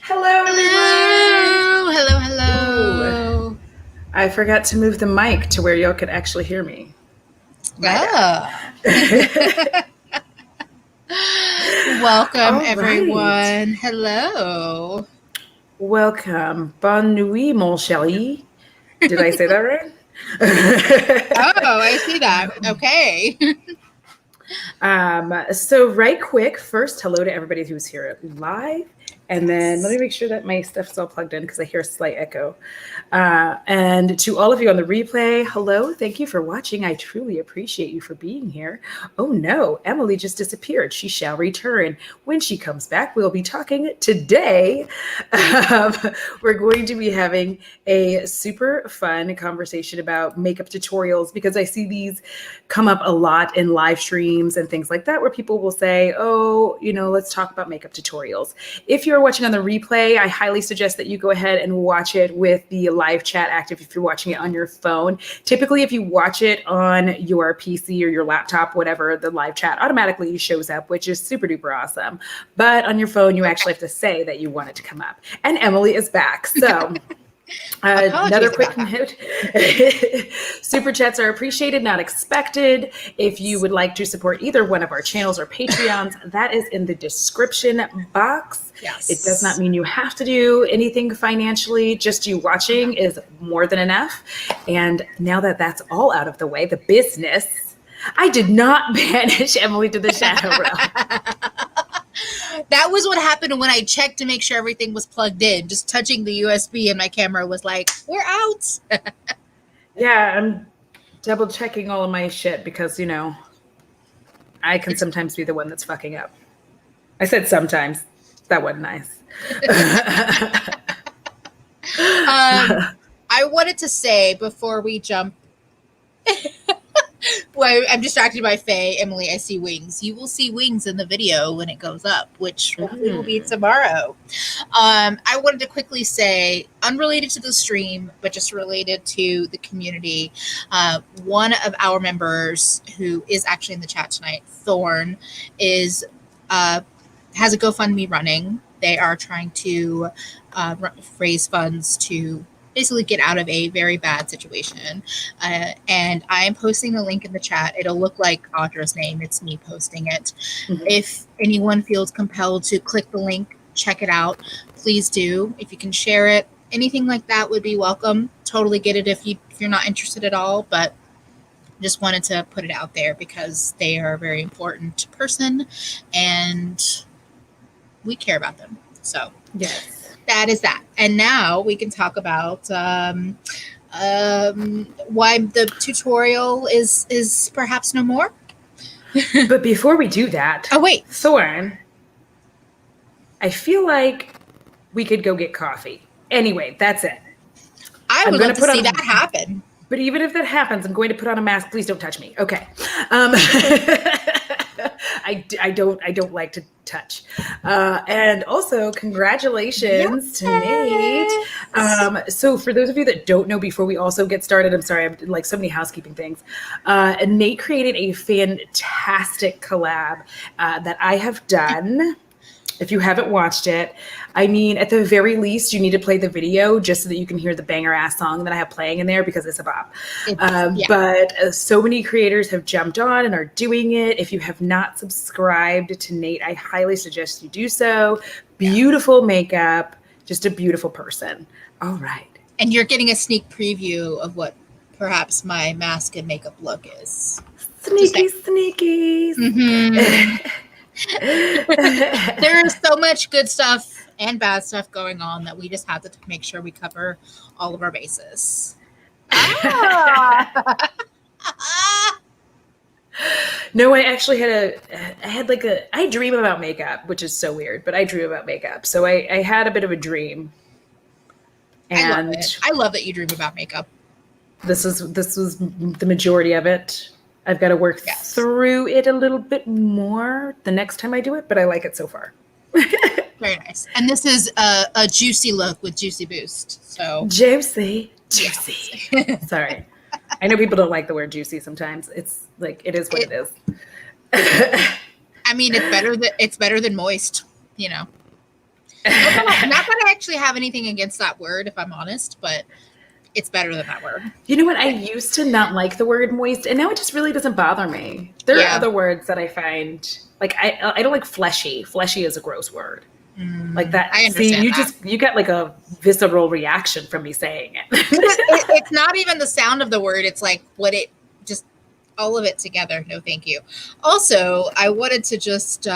Hello, everyone. Hello. Ooh, I forgot to move the mic to where y'all could actually hear me. Welcome, All right. everyone. Hello. Welcome. Bonne nuit, mon chéri. Did I say that right? Oh, I see that. Okay. So right quick, first, hello to everybody who's here live. And then let me make sure that my stuff's all plugged in because I hear a slight echo. And to all of you on the replay, hello. Thank you for watching. I truly appreciate you for being here. Oh no, Emily just disappeared. She shall return. When she comes back, we'll be talking today. We're going to be having a super fun conversation about makeup tutorials because I see these come up a lot in live streams and things like that where people will say, oh, let's talk about makeup tutorials. If you're watching on the replay, I highly suggest that you go ahead and watch it with the live chat active if you're watching it on your phone. Typically, if you watch it on your PC or your laptop, whatever, the live chat automatically shows up, which is super duper awesome. But on your phone, you actually have to say that you want it to come up. And Emily is back. So another quick note. Super chats are appreciated, not expected. If you would like to support either one of our channels or Patreons, that is in the description box. Yes. It does not mean you have to do anything financially. Just you watching is more than enough. And now that that's all out of the way, the business, I did not banish Emily to the shadow realm. That was what happened when I checked to make sure everything was plugged in. Just touching the USB and my camera was like, we're out. Yeah, I'm double checking all of my shit because, I can sometimes be the one that's fucking up. I said sometimes. That wasn't nice. I wanted to say before we jump. Well, I'm distracted by Faye. Emily, I see wings. You will see wings in the video when it goes up, which hopefully will be tomorrow. I wanted to quickly say, unrelated to the stream, but just related to the community, one of our members who is actually in the chat tonight, Thorn, has a GoFundMe running. They are trying to raise funds to basically get out of a very bad situation. And I am posting the link in the chat. It'll look like Audra's name. It's me posting it. Mm-hmm. If anyone feels compelled to click the link, check it out, please do. If you can share it, anything like that would be welcome. Totally get it if you're not interested at all, but just wanted to put it out there because they are a very important person and we care about them. So yes. That is that. And now we can talk about why the tutorial is perhaps no more. But before we do that, oh wait, Thorn, I feel like we could go get coffee. Anyway, that's it. I would love to see that happen. But even if that happens, I'm going to put on a mask. Please don't touch me. Okay. I don't like to touch. And also, congratulations to Nate. So for those of you that don't know, before we also get started, I'm sorry, I'm like so many housekeeping things. Nate created a fantastic collab that I have done. If you haven't watched it, I mean, at the very least, you need to play the video just so that you can hear the banger ass song that I have playing in there because it's a bop. But so many creators have jumped on and are doing it. If you have not subscribed to Nate, I highly suggest you do so. Beautiful makeup, just a beautiful person. All right. And you're getting a sneak preview of what perhaps my mask and makeup look is. Sneaky. Mm-hmm. There is so much good stuff and bad stuff going on that we just have to make sure we cover all of our bases. No, I actually I dream about makeup, which is so weird, but I dream about makeup. So I had a bit of a dream. And I love that you dream about makeup. This was the majority of it. I've got to work through it a little bit more the next time I do it, but I like it so far. Very nice. And this is a juicy look with Juicy Boost. So juicy. Yes. Sorry. I know people don't like the word juicy sometimes. It's like, it is what it is. I mean, it's better than moist, Not that I actually have anything against that word, if I'm honest, but it's better than that word. You know what? I used to not like the word moist, and now it just really doesn't bother me. There are other words that I find, like, I don't like fleshy. Fleshy is a gross word. Like that. I understand You got like a visceral reaction from me saying it. It's not even the sound of the word. It's like just all of it together. No, thank you. Also, I wanted to just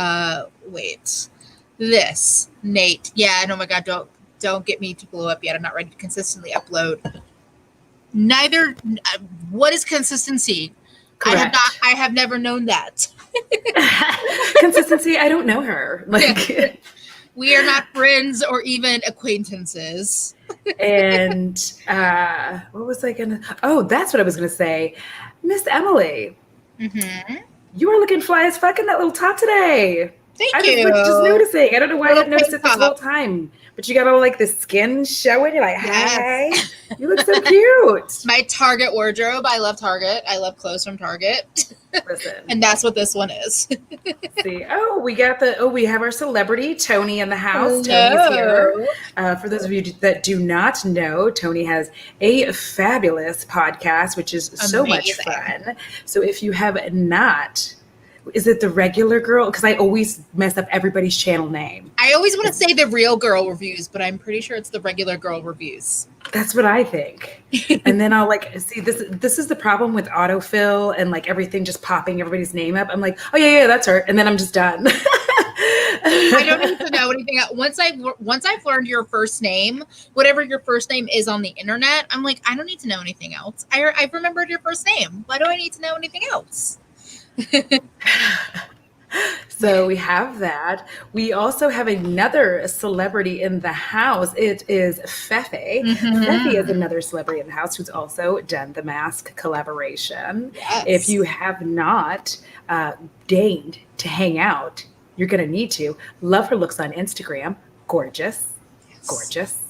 wait. This, Nate. Yeah, and oh my God, don't get me to blow up yet. I'm not ready to consistently upload. Neither. What is consistency? Correct. I have never known that. Consistency. I don't know her. Like, we are not friends or even acquaintances. And what was I gonna? Oh, that's what I was gonna say, Miss Emily. Mm-hmm. You are looking fly as fuck in that little top today. Thank you. I was just noticing. I don't know why I hadn't noticed it this whole time. But you got all like the skin showing. You're like, hey, you look so cute. My Target wardrobe. I love Target. I love clothes from Target. Listen. And that's what this one is. See, we have our celebrity, Tony, in the house. Hello. Tony's here. For those of you that do not know, Tony has a fabulous podcast, which is so much fun. So if you have not, is it the regular girl? Because I always mess up everybody's channel name. I always want to say the real girl reviews, but I'm pretty sure it's the regular girl reviews. That's what I think. And then I'll like see this is the problem with autofill and like everything just popping everybody's name up. I'm like, oh yeah, that's her. And then I'm just done. I don't need to know anything else. Once I've learned your first name, whatever your first name is on the internet, I'm like, I don't need to know anything else. I've remembered your first name. Why do I need to know anything else? So we have that. We also have another celebrity in the house. It is Fefe. Mm-hmm. Fefe is another celebrity in the house who's also done the mask collaboration. Yes. If you have not deigned to hang out, you're going to need to. Love her looks on Instagram. Gorgeous. Yes. Gorgeous.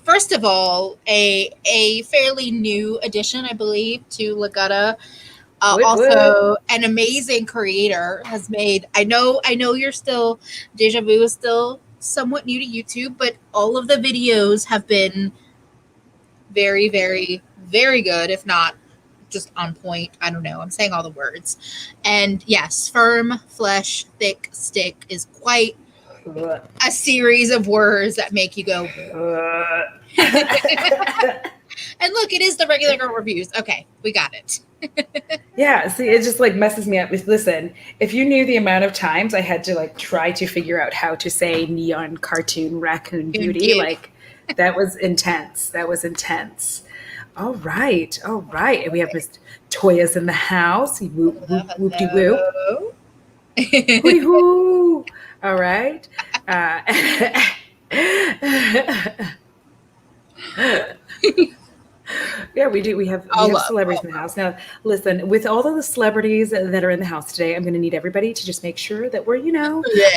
First of all, a fairly new addition, I believe, to Legata. Also, an amazing creator has made. I know you're still Deja Vu is still somewhat new to YouTube, but all of the videos have been very, very, very good, if not just on point. I don't know. I'm saying all the words. And yes, firm, flesh, thick, stick is quite a series of words that make you go. And look, it is the regular girl reviews. Okay, we got it. Yeah, see, it just like messes me up. Listen, if you knew the amount of times I had to like try to figure out how to say neon cartoon raccoon beauty, like that was intense. That was intense. All right. And we have Miss Toya's in the house. Whoop-de-woo. Hooty-hoo. All right. Yeah, we do. We have celebrities in the house. Now, listen, with all of the celebrities that are in the house today, I'm going to need everybody to just make sure that we're,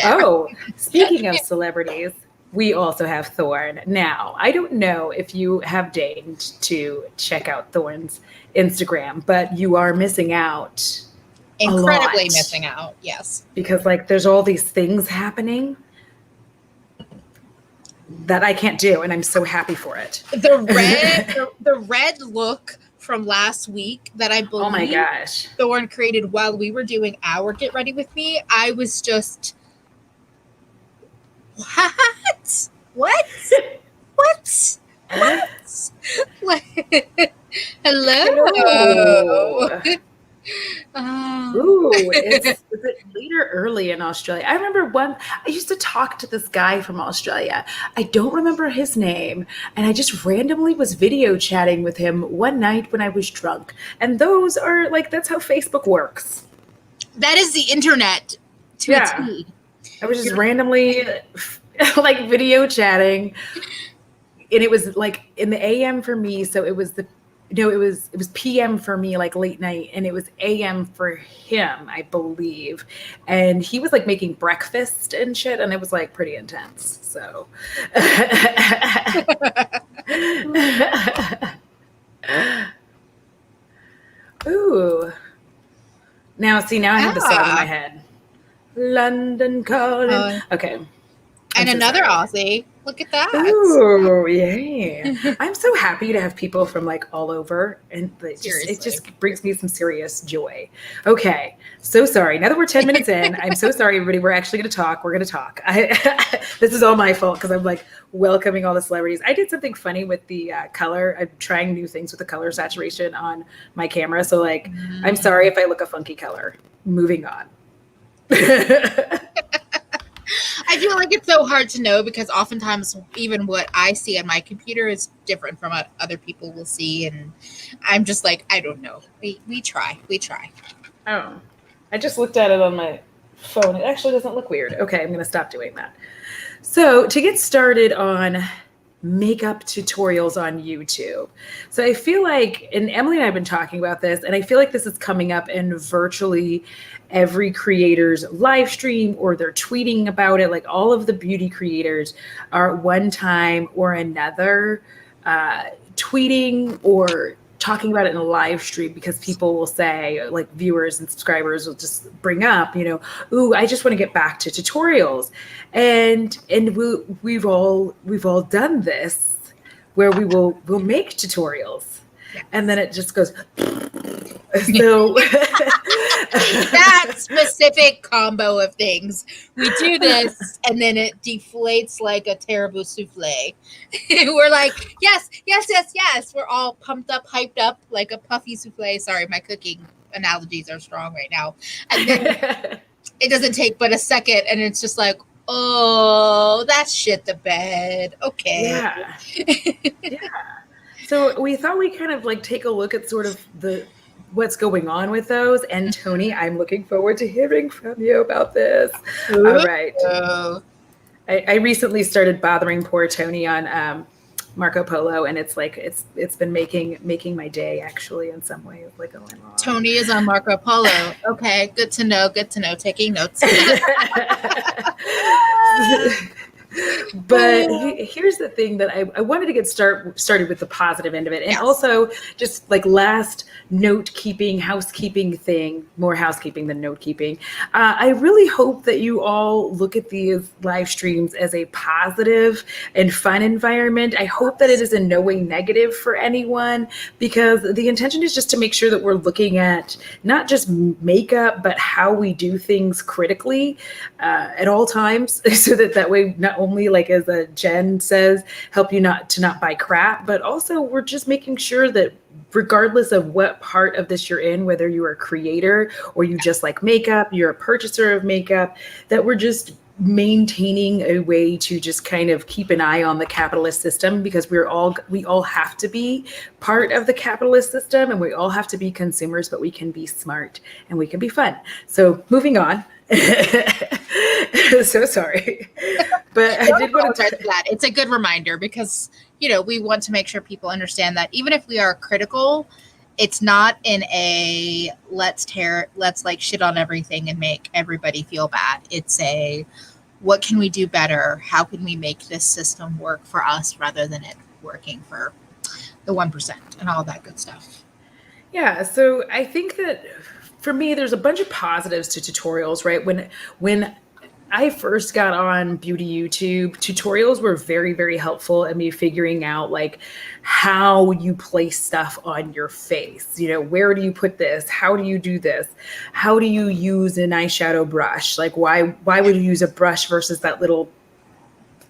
Oh, speaking of celebrities, we also have Thorn. Now, I don't know if you have deigned to check out Thorn's Instagram, but you are missing out. Incredibly missing out, yes. Because like there's all these things happening that I can't do, and I'm so happy for it. The red look from last week that I believe oh my gosh. Thorn created while we were doing our Get Ready With Me, I was just, what? Hello. Ooh, is it late or early in Australia? I remember I used to talk to this guy from Australia. I don't remember his name. And I just randomly was video chatting with him one night when I was drunk. And those are that's how Facebook works. That is the internet to a T. I was just randomly video chatting. And it was like in the AM for me. So it was it was PM for me, like late night, and it was AM for him, I believe. And he was like making breakfast and shit, and it was like pretty intense. So ooh. Now I have the song in my head. London calling. Uh, Okay. and so another sorry. Aussie. Look at that. Ooh, yeah. I'm so happy to have people from like all over, and it Seriously. just brings me some serious joy. Okay. So sorry. Now that we're 10 minutes in, I'm so sorry, everybody. We're actually going to talk. We're going to talk. This is all my fault because I'm like welcoming all the celebrities. I did something funny with the color. I'm trying new things with the color saturation on my camera. So like, I'm sorry if I look a funky color. Moving on. I feel like it's so hard to know because oftentimes even what I see on my computer is different from what other people will see, and I'm just like, I don't know. We try. Oh, I just looked at it on my phone. It actually doesn't look weird. Okay, I'm going to stop doing that. So to get started on makeup tutorials on YouTube. So I feel like, and Emily and I have been talking about this, and I feel like this is coming up in virtually every creator's live stream, or they're tweeting about it. Like all of the beauty creators are at one time or another tweeting or talking about it in a live stream, because people will say, like viewers and subscribers will just bring up, you know, ooh, I just want to get back to tutorials. And we've all done this, where we'll make tutorials, and then it just goes so that specific combo of things. We do this and then it deflates like a terrible souffle. We're like, yes. We're all pumped up, hyped up like a puffy souffle. Sorry, my cooking analogies are strong right now. And then it doesn't take but a second and it's just like, oh, that shit the bed. Okay. Yeah. So we thought we kind of like take a look at sort of what's going on with those. And Tony, I'm looking forward to hearing from you about this. All right. I recently started bothering poor Tony on Marco Polo, and it's like it's been making my day actually in some ways. Like, oh, I'm Tony is on Marco Polo. Okay, good to know. Taking notes. But here's the thing that I wanted to get started with the positive end of it. And also just like last housekeeping thing, more housekeeping than note keeping. I really hope that you all look at these live streams as a positive and fun environment. I hope that it is in no way negative for anyone, because the intention is just to make sure that we're looking at not just makeup, but how we do things critically at all times, so that way, not only, like as Jen says, help you not buy crap, but also we're just making sure that regardless of what part of this you're in, whether you're a creator or you just like makeup, you're a purchaser of makeup, that we're just maintaining a way to just kind of keep an eye on the capitalist system, because we all have to be part of the capitalist system, and we all have to be consumers, but we can be smart and we can be fun. So moving on. So sorry, but I did want to that. It's a good reminder because, you know, we want to make sure people understand that even if we are critical, it's not in a let's like shit on everything and make everybody feel bad. It's a, what can we do better? How can we make this system work for us rather than it working for the 1% and all that good stuff? Yeah. So I think that for me, there's a bunch of positives to tutorials, right? When I first got on beauty YouTube, tutorials were very, very helpful in me figuring out like how you place stuff on your face. You know, where do you put this? How do you do this? How do you use an eyeshadow brush? Like why would you use a brush versus that little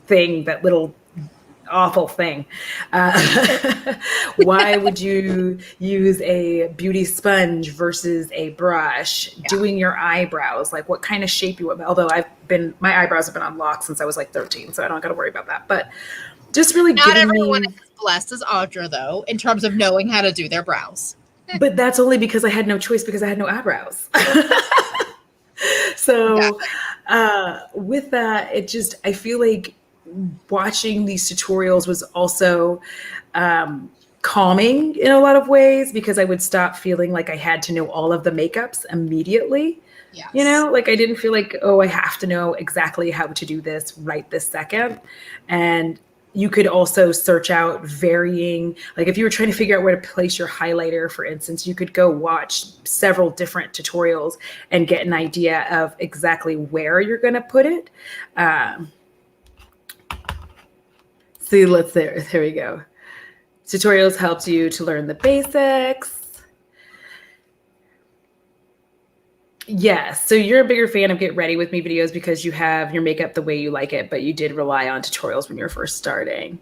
thing, that little awful thing? Why would you use a beauty sponge versus a brush? Doing your eyebrows, like what kind of shape you want? Although my eyebrows have been on lock since I was like 13, so I don't got to worry about that. But just really not everyone is blessed as Audra, though, in terms of knowing how to do their brows. But that's only because I had no choice, because I had no eyebrows. So with that, I feel like watching these tutorials was also calming in a lot of ways, because I would stop feeling like I had to know all of the makeups immediately. Yes. You know, like I didn't feel like, oh, I have to know exactly how to do this right this second. And you could also search out varying, like if you were trying to figure out where to place your highlighter, for instance, you could go watch several different tutorials and get an idea of exactly where you're going to put it. See, there we go. Tutorials helps you to learn the basics. Yes. So you're a bigger fan of Get Ready With Me videos because you have your makeup the way you like it, but you did rely on tutorials when you were first starting.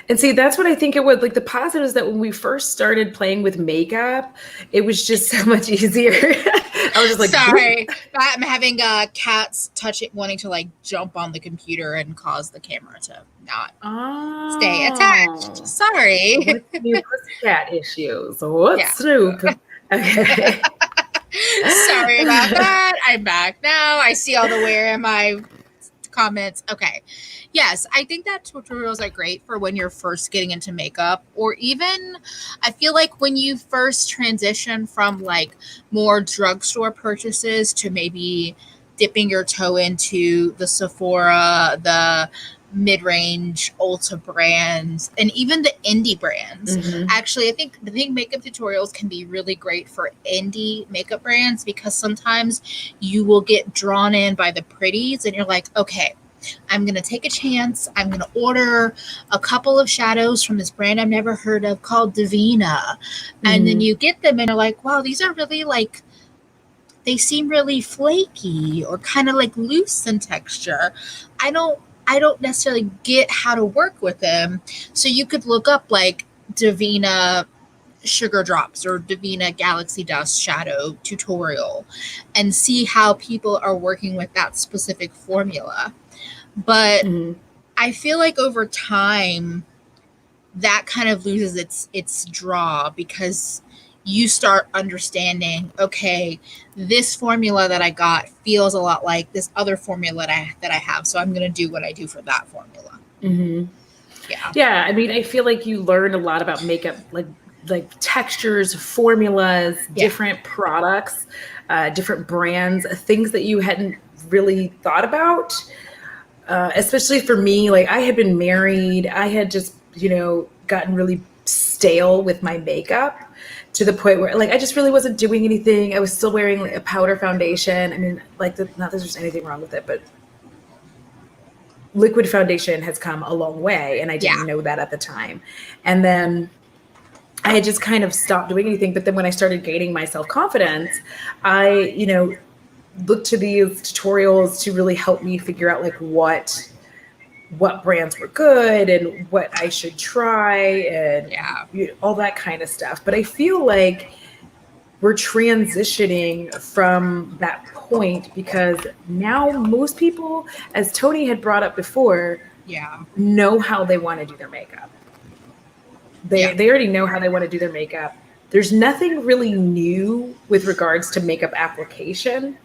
And see, that's what I think it would, like, the positive is that when we first started playing with makeup, it was just so much easier. I was just like, sorry, I'm having cats wanting to like jump on the computer and cause the camera to not stay attached. Sorry. What's new pussycat issues? What's new? Okay. Sorry about that. I'm back now. I see all the where in my comments. Okay. Yes, I think that tutorials are great for when you're first getting into makeup, or even I feel like when you first transition from like more drugstore purchases to maybe dipping your toe into the Sephora, the mid-range Ulta brands, and even the indie brands. Mm-hmm. Actually, I think makeup tutorials can be really great for indie makeup brands because sometimes you will get drawn in by the pretties and you're like, okay, I'm going to take a chance. I'm going to order a couple of shadows from this brand I've never heard of called Divina. And then you get them and you're like, wow, these are really like, they seem really flaky or kind of like loose in texture. I don't necessarily get how to work with them. So you could look up like Divina Sugar Drops or Divina Galaxy Dust shadow tutorial and see how people are working with that specific formula. But I feel like over time that kind of loses its draw because you start understanding, okay, this formula that I got feels a lot like this other formula that I have. So I'm going to do what I do for that formula. Mm-hmm. Yeah. I mean, I feel like you learn a lot about makeup, like textures, formulas, different products, different brands, things that you hadn't really thought about. Especially for me, like I had been married. I had just, gotten really stale with my makeup to the point where like I just really wasn't doing anything. I was still wearing like a powder foundation. I mean, like not that there's anything wrong with it, but liquid foundation has come a long way and I didn't know that at the time. And then I had just kind of stopped doing anything. But then when I started gaining my self-confidence, I, looked to these tutorials to really help me figure out like what brands were good and what I should try and all that kind of stuff. But I feel like we're transitioning from that point because now most people, as Tony had brought up before, know how they want to do their makeup. They already know how they want to do their makeup. There's nothing really new with regards to makeup application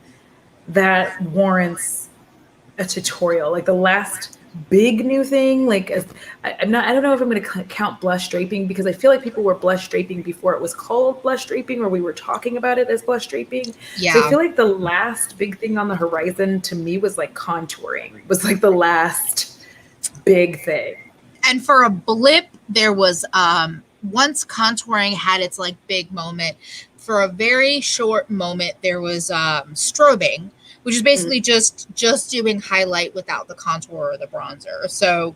that warrants a tutorial. Like the last big new thing, like I don't know if I'm going to count blush draping because I feel like people were blush draping before it was called blush draping or we were talking about it as blush draping. So I feel like the last big thing on the horizon to me was like contouring was like the last big thing. And for a blip, there was once contouring had its like big moment, for a very short moment there was strobing, which is basically just doing highlight without the contour or the bronzer. So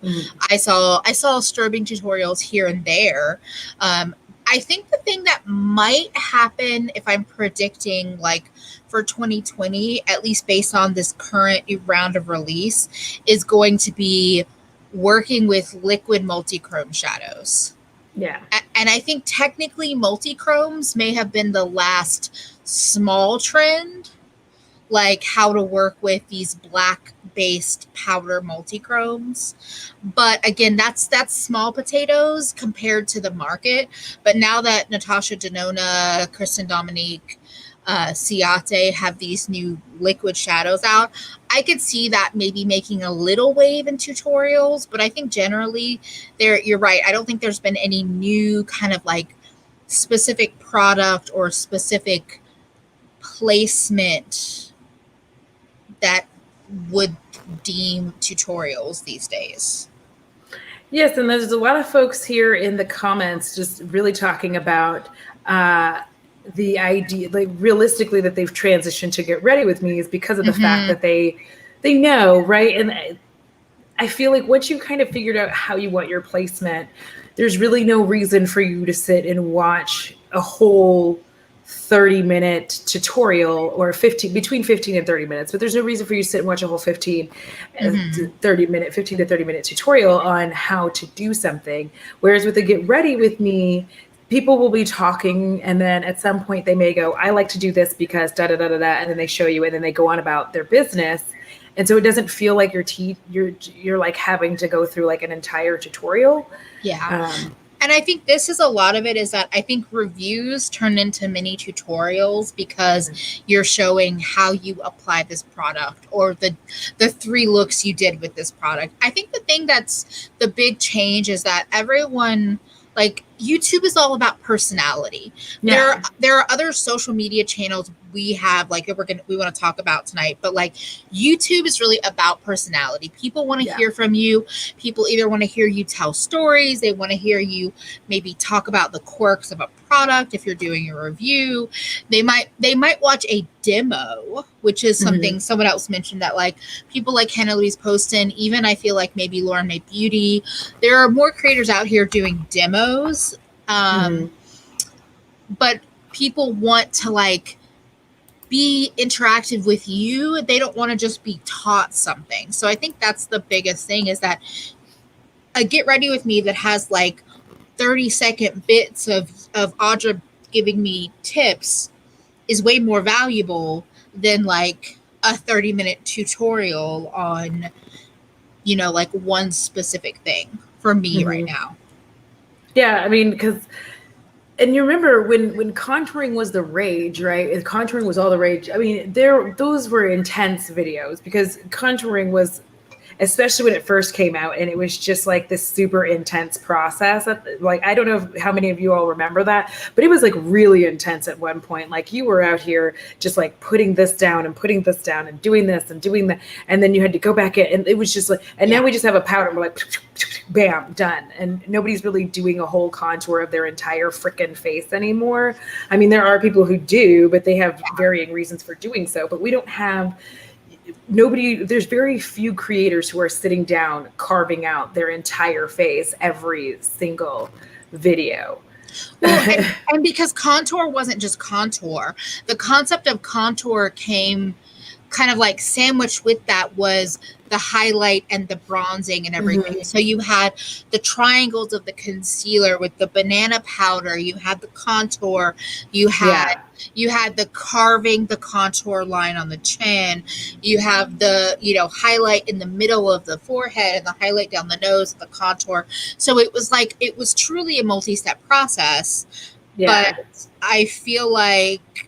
I saw strobing tutorials here and there. I think the thing that might happen if I'm predicting like for 2020, at least based on this current round of release, is going to be working with liquid multi-chrome shadows. Yeah. And I think technically multi-chromes may have been the last small trend, like how to work with these black-based powder multi-chromes. But again, that's small potatoes compared to the market. But now that Natasha Denona, Kristen Dominique, Ciate have these new liquid shadows out, I could see that maybe making a little wave in tutorials. But I think generally you're right. I don't think there's been any new kind of like specific product or specific placement that would deem tutorials these days. Yes, and there's a lot of folks here in the comments just really talking about the idea, like realistically, that they've transitioned to Get Ready With Me is because of the fact that they know, right? And I feel like once you kind of figured out how you want your placement, there's really no reason for you to sit and watch a whole 30-minute tutorial or between 15 and 30 minutes, but there's no reason for you to sit and watch a whole 15 to 30 minute tutorial on how to do something. Whereas with the Get Ready With Me, people will be talking, and then at some point they may go, I like to do this because da da da da da, and then they show you, and then they go on about their business. And so it doesn't feel like you're like having to go through like an entire tutorial. Yeah. And I think this is a lot of it is that I think reviews turn into mini tutorials because you're showing how you apply this product or the 3 looks you did with this product. I think the thing that's the big change is that everyone, like, YouTube is all about personality. Yeah. There are other social media channels we have, like, we want to talk about tonight, but like YouTube is really about personality. People want to hear from you. People either want to hear you tell stories, they want to hear you maybe talk about the quirks of a product. If you're doing a review, they might watch a demo, which is something someone else mentioned, that like people like Hannah Louise Poston, even I feel like maybe Lauren May Beauty, there are more creators out here doing demos. But people want to like be interactive with you. They don't want to just be taught something. So I think that's the biggest thing, is that a Get Ready With Me that has like 30-second bits of Audra giving me tips is way more valuable than like a 30-minute tutorial on, you know, like one specific thing for me right now. Yeah, I mean, and you remember when contouring was the rage, right? Contouring was all the rage. I mean, those were intense videos, because contouring was, especially when it first came out, and it was just like this super intense process. Like, I don't know how many of you all remember that, but it was like really intense at one point. Like, you were out here just like putting this down and putting this down and doing this and doing that, and then you had to go back in, and it was just like, and now we just have a powder and we're like, bam, done. And nobody's really doing a whole contour of their entire freaking face anymore. I mean, there are people who do, but they have varying reasons for doing so. But we don't have there's very few creators who are sitting down carving out their entire face every single video. Well, and because contour wasn't just contour, the concept of contour came kind of like sandwiched with that was the highlight and the bronzing and everything. So you had the triangles of the concealer with the banana powder, you had the contour, you had the carving, the contour line on the chin, you have the, you know, highlight in the middle of the forehead and the highlight down the nose, the contour. So it was like, it was truly a multi-step process. But I feel like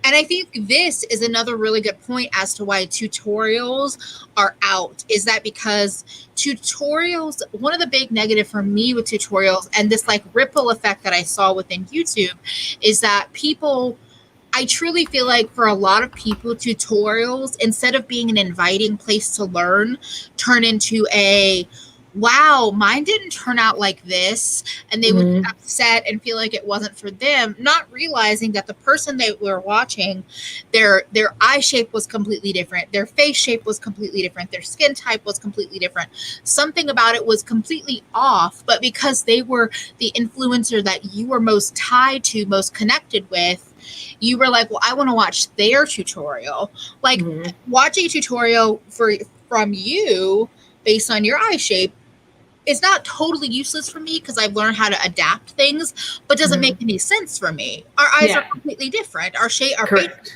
and I think this is another really good point as to why tutorials are out, is that because tutorials, one of the big negative for me with tutorials and this like ripple effect that I saw within YouTube is that I truly feel like for a lot of people, tutorials, instead of being an inviting place to learn, turn into wow, mine didn't turn out like this. And they would get upset and feel like it wasn't for them, not realizing that the person they were watching, their eye shape was completely different. Their face shape was completely different. Their skin type was completely different. Something about it was completely off. But because they were the influencer that you were most tied to, most connected with, you were like, well, I want to watch their tutorial. Like watching a tutorial from you based on your eye shape is not totally useless for me because I've learned how to adapt things, but doesn't make any sense for me. Our eyes are completely different. Our face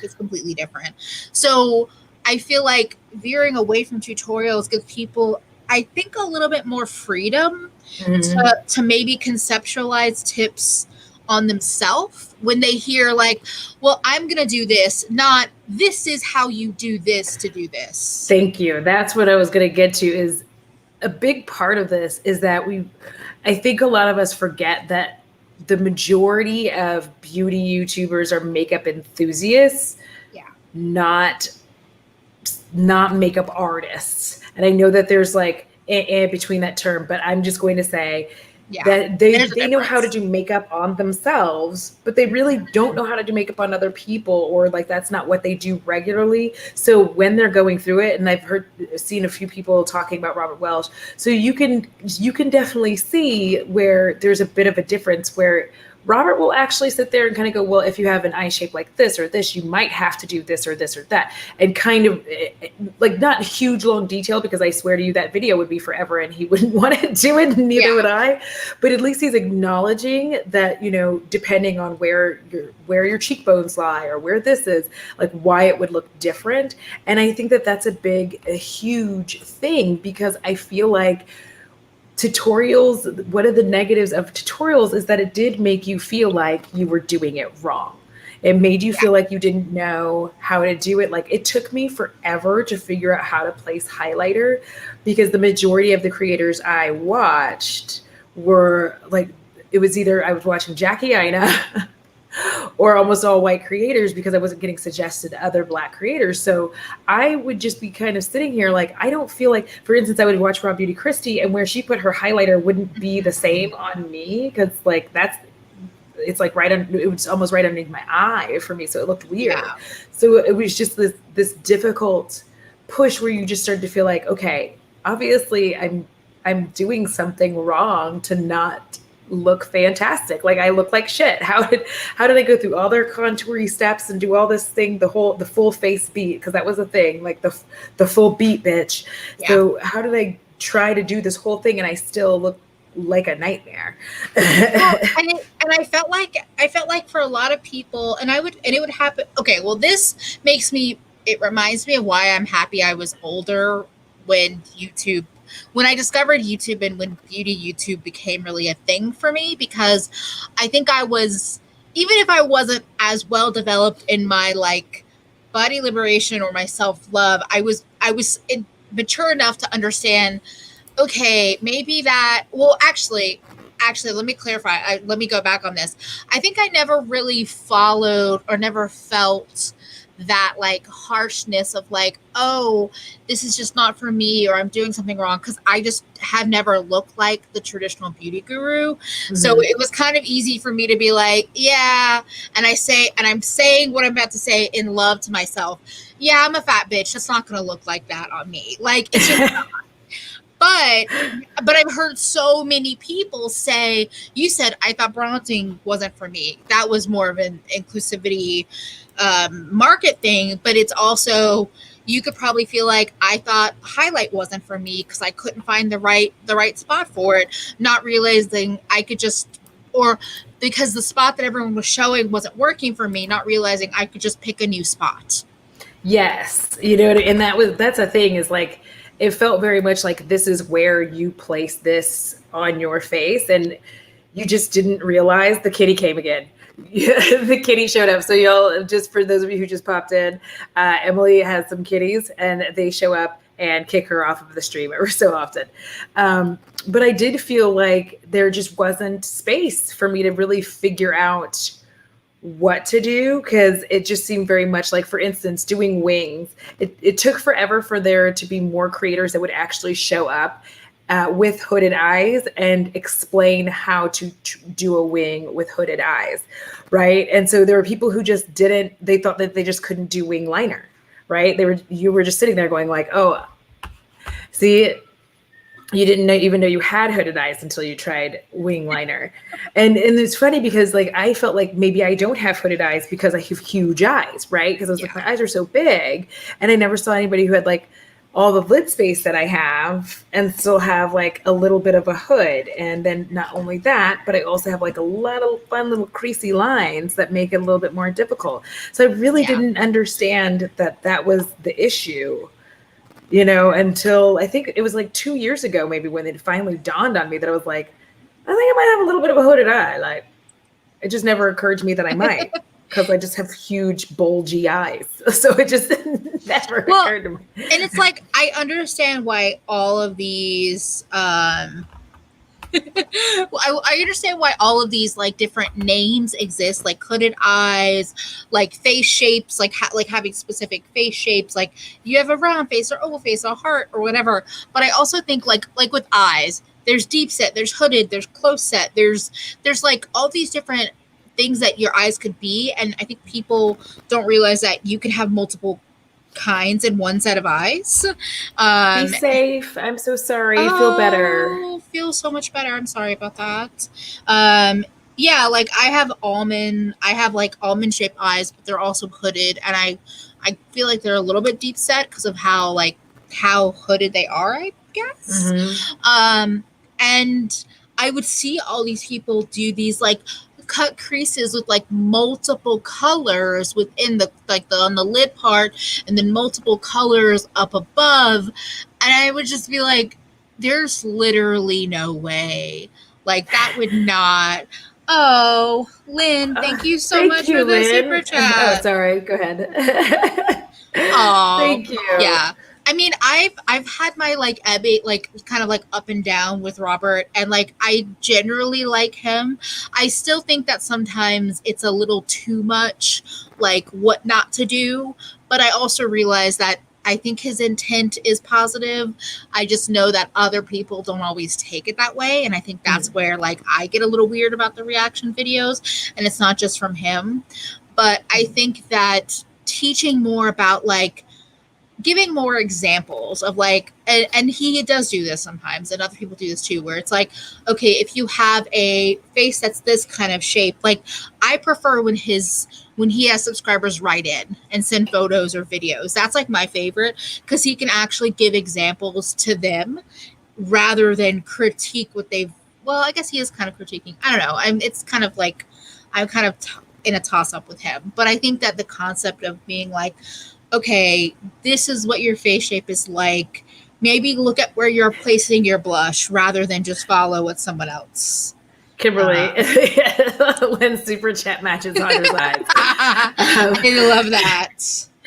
is completely different. So I feel like veering away from tutorials gives people, I think, a little bit more freedom to maybe conceptualize tips on themselves when they hear like, well, I'm going to do this, not this is how you do this to do this. Thank you. That's what I was going to get to. Is a big part of this is that I think a lot of us forget that the majority of beauty YouTubers are makeup enthusiasts, not not makeup artists. And I know that there's like between that term, but I'm just going to say that they know how to do makeup on themselves, but they really don't know how to do makeup on other people, or like that's not what they do regularly. So when they're going through it, and I've seen a few people talking about Robert Welsh, so you can definitely see where there's a bit of a difference where Robert will actually sit there and kind of go, well, if you have an eye shape like this or this, you might have to do this or this or that. And kind of like not huge long detail, because I swear to you that video would be forever and he wouldn't want to do it, and neither would I. But at least he's acknowledging that, you know, depending on where your cheekbones lie or where this is, like why it would look different. And I think that that's a huge thing, because I feel like tutorials, one of the negatives of tutorials is that it did make you feel like you were doing it wrong. It made you feel like you didn't know how to do it. Like it took me forever to figure out how to place highlighter, because the majority of the creators I watched were like, it was either I was watching Jackie Aina or almost all white creators, because I wasn't getting suggested other Black creators. So I would just be kind of sitting here like, I don't feel like, for instance, I would watch Raw Beauty Christie, and where she put her highlighter wouldn't be the same on me, because like it's like it was almost right underneath my eye for me, so it looked weird. So it was just this difficult push where you just started to feel like, okay, obviously I'm doing something wrong to not look fantastic. Like I look like shit. How did I go through all their contoury steps and do all this thing, the full face beat, because that was a thing, like the full beat, bitch. So how did I try to do this whole thing and I still look like a nightmare? and I felt like for a lot of people, and it would happen. Okay, well, it reminds me of why I'm happy I was older when I discovered YouTube and when beauty YouTube became really a thing for me, because I think I was, even if I wasn't as well developed in my like body liberation or my self-love, I was mature enough to understand, okay, maybe that, well, actually, let me clarify. Let me go back on this. I think I never really followed or never felt that like harshness of like, oh, this is just not for me, or I'm doing something wrong, because I just have never looked like the traditional beauty guru. So it was kind of easy for me to be like, yeah, and I'm saying what I'm about to say in love to myself. Yeah, I'm a fat bitch. That's not gonna look like that on me. Like it's just not. But I've heard so many people say, you said, I thought bronzing wasn't for me. That was more of an inclusivity market thing, but it's also, you could probably feel like I thought highlight wasn't for me because I couldn't find the right spot for it, not realizing I could just, or because the spot that everyone was showing wasn't working for me, not realizing I could just pick a new spot. Yes, you know, and that's a thing, is like, it felt very much like this is where you place this on your face, and you just didn't realize the kitty came again. The kitty showed up. So y'all, just for those of you who just popped in, Emily has some kitties, and they show up and kick her off of the stream ever so often. But I did feel like there just wasn't space for me to really figure out what to do, because it just seemed very much like, for instance, doing wings. It took forever for there to be more creators that would actually show up with hooded eyes and explain how to do a wing with hooded eyes, right? And so there were people who just didn't, they thought that they just couldn't do wing liner, right? You were just sitting there going like, oh, see, you didn't even know you had hooded eyes until you tried wing liner. And it's funny because like, I felt like maybe I don't have hooded eyes because I have huge eyes, right? Because I was like, my eyes are so big, and I never saw anybody who had like all the lid space that I have and still have like a little bit of a hood. And then not only that, but I also have like a lot of fun little creasy lines that make it a little bit more difficult. So I really didn't understand that was the issue, you know, until I think it was like 2 years ago, maybe, when it finally dawned on me that I was like, I think I might have a little bit of a hooded eye. Like, it just never occurred to me that I might, because I just have huge bulgy eyes. So it just never occurred to me. And it's like, I understand why all of these Well, I understand why all of these like different names exist, like hooded eyes, like face shapes, like like having specific face shapes, like you have a round face or oval face, a heart or whatever. But I also think like with eyes, there's deep set, there's hooded, there's close set, there's like all these different things that your eyes could be, and I think people don't realize that you can have multiple kinds in one set of eyes. Be safe. I'm so sorry. Feel better. Feel so much better. I'm sorry about that. Yeah, like I have like almond shaped eyes, but they're also hooded, and I feel like they're a little bit deep set because of how hooded they are, I guess. And I would see all these people do these like cut creases with like multiple colors within the on the lid part, and then multiple colors up above, and I would just be like, there's literally no way, like that would not. Oh, Lynn, thank you so much for the super chat. Oh, sorry, go ahead. Oh, thank you. Yeah, I mean, I've had my like Ebby like kind of like up and down with Robert, and like I generally like him. I still think that sometimes it's a little too much, like what not to do. But I also realize that I think his intent is positive. I just know that other people don't always take it that way, and I think that's where like I get a little weird about the reaction videos, and it's not just from him. But I think that teaching more about like giving more examples of like, and he does do this sometimes, and other people do this too, where it's like, okay, if you have a face that's this kind of shape, like I prefer when he has subscribers write in and send photos or videos. That's like my favorite, because he can actually give examples to them rather than critique what they've, well, I guess he is kind of critiquing. I don't know. It's kind of like, I'm kind of in a toss up with him, but I think that the concept of being like, okay, this is what your face shape is like. Maybe look at where you're placing your blush rather than just follow what someone else. Kimberly, when super chat matches on your side. I love that.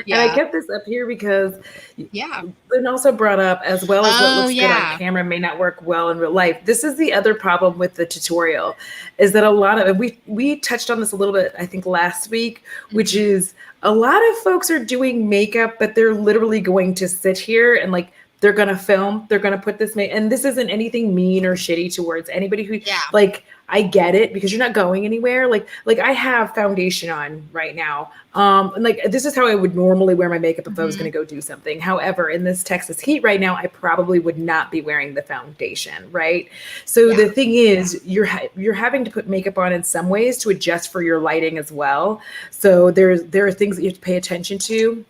Yeah. And I kept this up here because Lynn also brought up, as well as what looks good on camera may not work well in real life. This is the other problem with the tutorial, is that a lot of, we touched on this a little bit, I think last week, which is a lot of folks are doing makeup, but they're literally going to sit here and like, they're going to film, they're going to put this, and this isn't anything mean or shitty towards anybody who, like, I get it, because you're not going anywhere. Like I have foundation on right now. And like, this is how I would normally wear my makeup if I was going to go do something. However, in this Texas heat right now, I probably would not be wearing the foundation. Right. So the thing is, you're having to put makeup on in some ways to adjust for your lighting as well. So there are things that you have to pay attention to.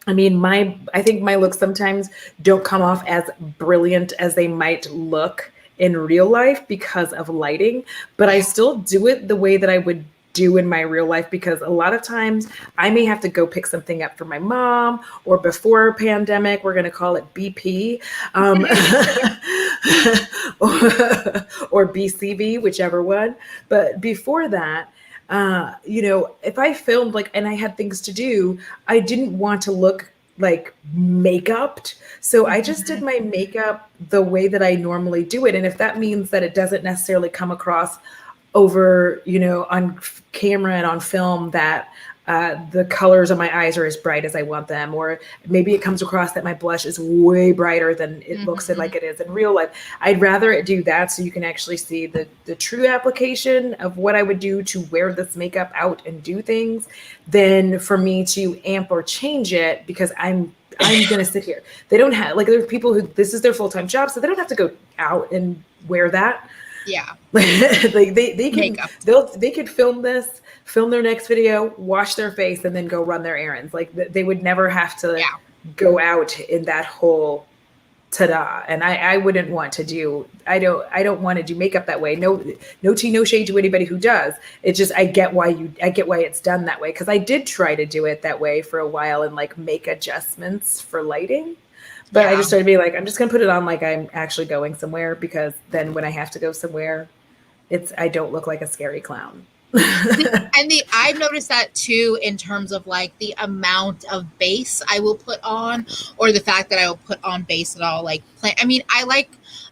I mean, I think my looks sometimes don't come off as brilliant as they might look in real life because of lighting, but I still do it the way that I would do in my real life, because a lot of times I may have to go pick something up for my mom, or before pandemic, we're going to call it BP, or BCV, whichever one. But before that, if I filmed and I had things to do, I didn't want to look like makeuped. So I just did my makeup the way that I normally do it. And if that means that it doesn't necessarily come across over, on camera and on film that the colors on my eyes are as bright as I want them, or maybe it comes across that my blush is way brighter than it looks like it is in real life, I'd rather it do that so you can actually see the true application of what I would do to wear this makeup out and do things, than for me to amp or change it because I'm going to sit here. They don't have, there are people who this is their full-time job, so they don't have to go out and wear that. Yeah. they could film their next video, wash their face, and then go run their errands. They would never have to go out in that whole ta-da. And I wouldn't want to do, I don't want to do makeup that way. No tea, no shade to anybody who does. It's just, I get why it's done that way. Cause I did try to do it that way for a while and make adjustments for lighting. But I just started being I'm just going to put it on like I'm actually going somewhere, because then when I have to go somewhere, I don't look like a scary clown. I've noticed that too in terms of like the amount of base I will put on, or the fact that I will put on base at all. Like,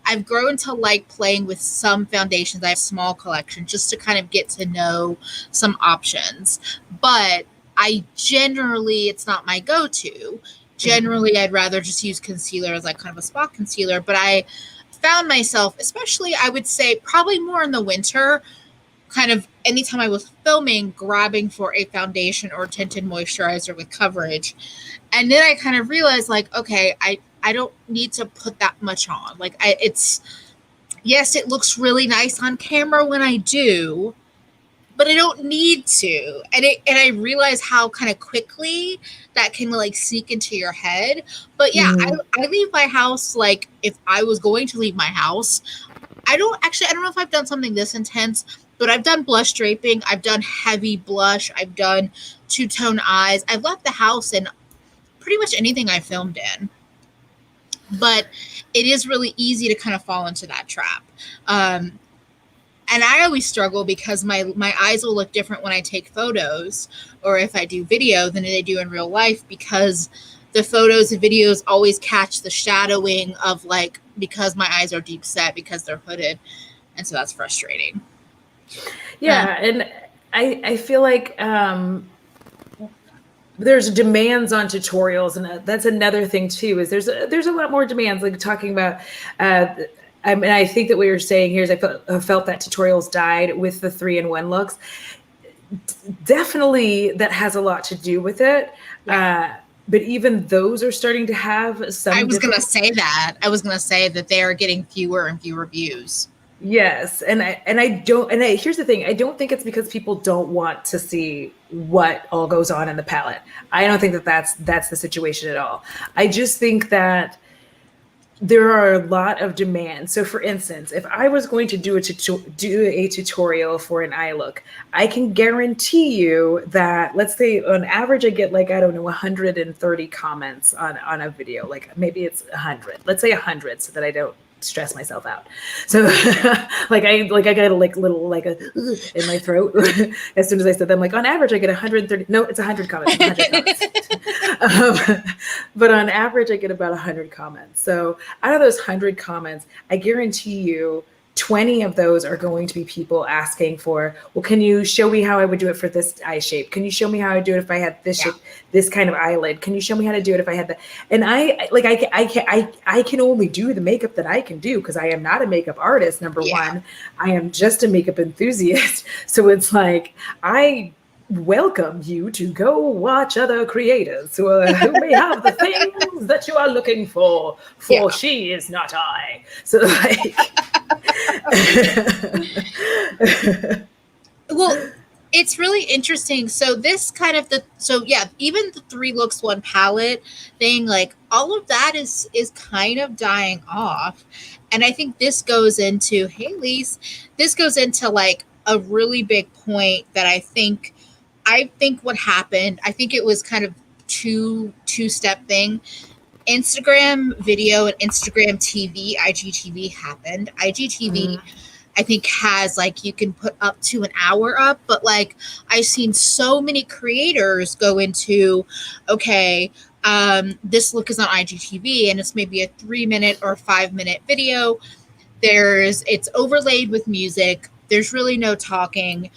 I've grown to like playing with some foundations. I have a small collection just to kind of get to know some options. But it's not my go-to. Generally, I'd rather just use concealer as like kind of a spot concealer. But I found myself, especially I would say probably more in the winter, kind of anytime I was filming, grabbing for a foundation or tinted moisturizer with coverage. And then I kind of realized like, okay, I don't need to put that much on. Like yes, it looks really nice on camera when I do, but I don't need to. And I realize how kind of quickly that can like sneak into your head. But yeah, I leave my house, like if I was going to leave my house, I don't know if I've done something this intense, but I've done blush draping. I've done heavy blush. I've done two-tone eyes. I've left the house in pretty much anything I filmed in. But it is really easy to kind of fall into that trap. And I always struggle because my eyes will look different when I take photos or if I do video than they do in real life, because the photos and videos always catch the shadowing of like, because my eyes are deep set, because they're hooded. And so that's frustrating. Yeah. And I feel like there's demands on tutorials, and that's another thing too, is there's a lot more demands, like talking about, I mean, I think that what you're saying here is I felt that tutorials died with the 3-in-1 looks. Definitely that has a lot to do with it. Yeah. But even those are starting to have some. I was going to say that. I was going to say that they are getting fewer and fewer views. Yes. Here's the thing. I don't think it's because people don't want to see what all goes on in the palette. I don't think that that's the situation at all. I just think that there are a lot of demands. So for instance, if I was going to do a tutorial for an eye look, I can guarantee you that, let's say on average, I get like, I don't know, 130 comments on a video. Like maybe it's 100, let's say 100, so that I don't stress myself out. So I got a little in my throat as soon as I said that. I'm like, on average I get 130. No, it's 100 comments. 100 comments. But on average I get about 100 comments. So out of those 100 comments, I guarantee you 20 of those are going to be people asking for, well, can you show me how I would do it for this eye shape? Can you show me how I would do it if I had this shape, this kind of eyelid? Can you show me how to do it if I had that? And I can only do the makeup that I can do, because I am not a makeup artist, number one. I am just a makeup enthusiast. So it's like, I welcome you to go watch other creators who may have the things that you are looking for she is not I. So like well, it's really interesting. So this kind of even the 3 looks 1 palette thing, like all of that is kind of dying off. And I think this goes into like a really big point that I think what happened, I think it was kind of two-step thing. Instagram video and Instagram TV, IGTV happened. IGTV, I think, has like, you can put up to an hour up, but like I've seen so many creators go into, okay, this look is on IGTV and it's maybe a 3-minute or 5-minute video. It's overlaid with music. There's really no talking.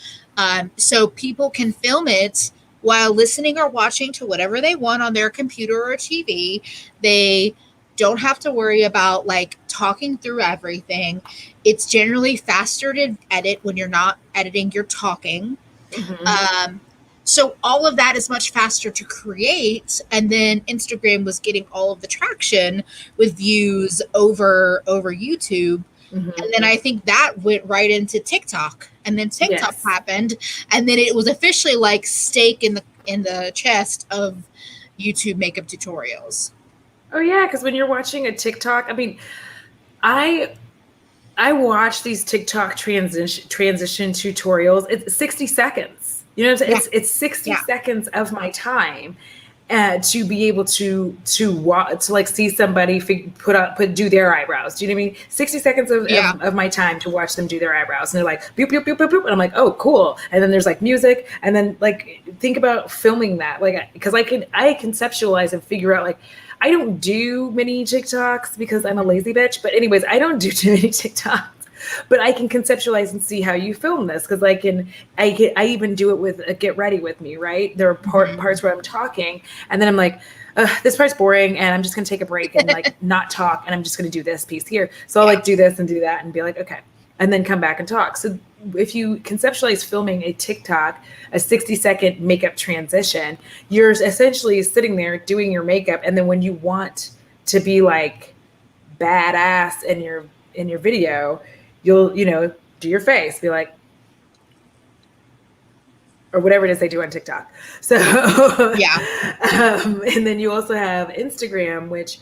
So people can film it while listening or watching to whatever they want on their computer or TV. They don't have to worry about like talking through everything. It's generally faster to edit when you're not editing, you're talking. So all of that is much faster to create. And then Instagram was getting all of the traction with views over YouTube. And then I think that went right into TikTok, and then TikTok happened, and then it was officially like stake in the chest of YouTube makeup tutorials. Oh yeah, because when you're watching a TikTok, I mean, I watch these TikTok transition tutorials. It's 60 seconds. You know, it's 60 seconds of my time. to be able to like see somebody do their eyebrows. Do you know what I mean? 60 seconds of my time to watch them do their eyebrows, and they're like boop boop boop boop boop, and I'm like, oh cool. And then there's like music, and then like think about filming that, like, because I conceptualize and figure out, like, I don't do many TikToks because I'm a lazy bitch, but anyways, I don't do too many TikToks. But I can conceptualize and see how you film this, because I even do it with Get Ready With Me, right? There are parts where I'm talking, and then I'm like, this part's boring, and I'm just gonna take a break and like not talk, and I'm just gonna do this piece here. So I'll like do this and do that and be like, okay, and then come back and talk. So if you conceptualize filming a TikTok, a 60-second makeup transition, you're essentially sitting there doing your makeup, and then when you want to be like badass in your video, you'll, do your face, be like, or whatever it is they do on TikTok. So and then you also have Instagram, which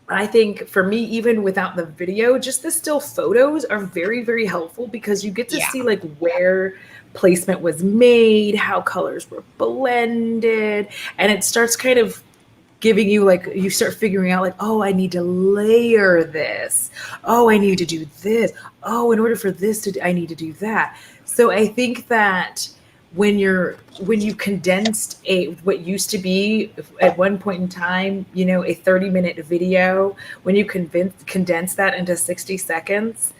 I think for me, even without the video, just the still photos are very, very helpful, because you get to see like where placement was made, how colors were blended, and it starts kind of giving you, like, you start figuring out like, oh, I need to layer this. Oh, I need to do this. Oh, in order for this I need to do that. So I think that when you condensed what used to be at one point in time, a 30-minute video, when you condense that into 60 seconds,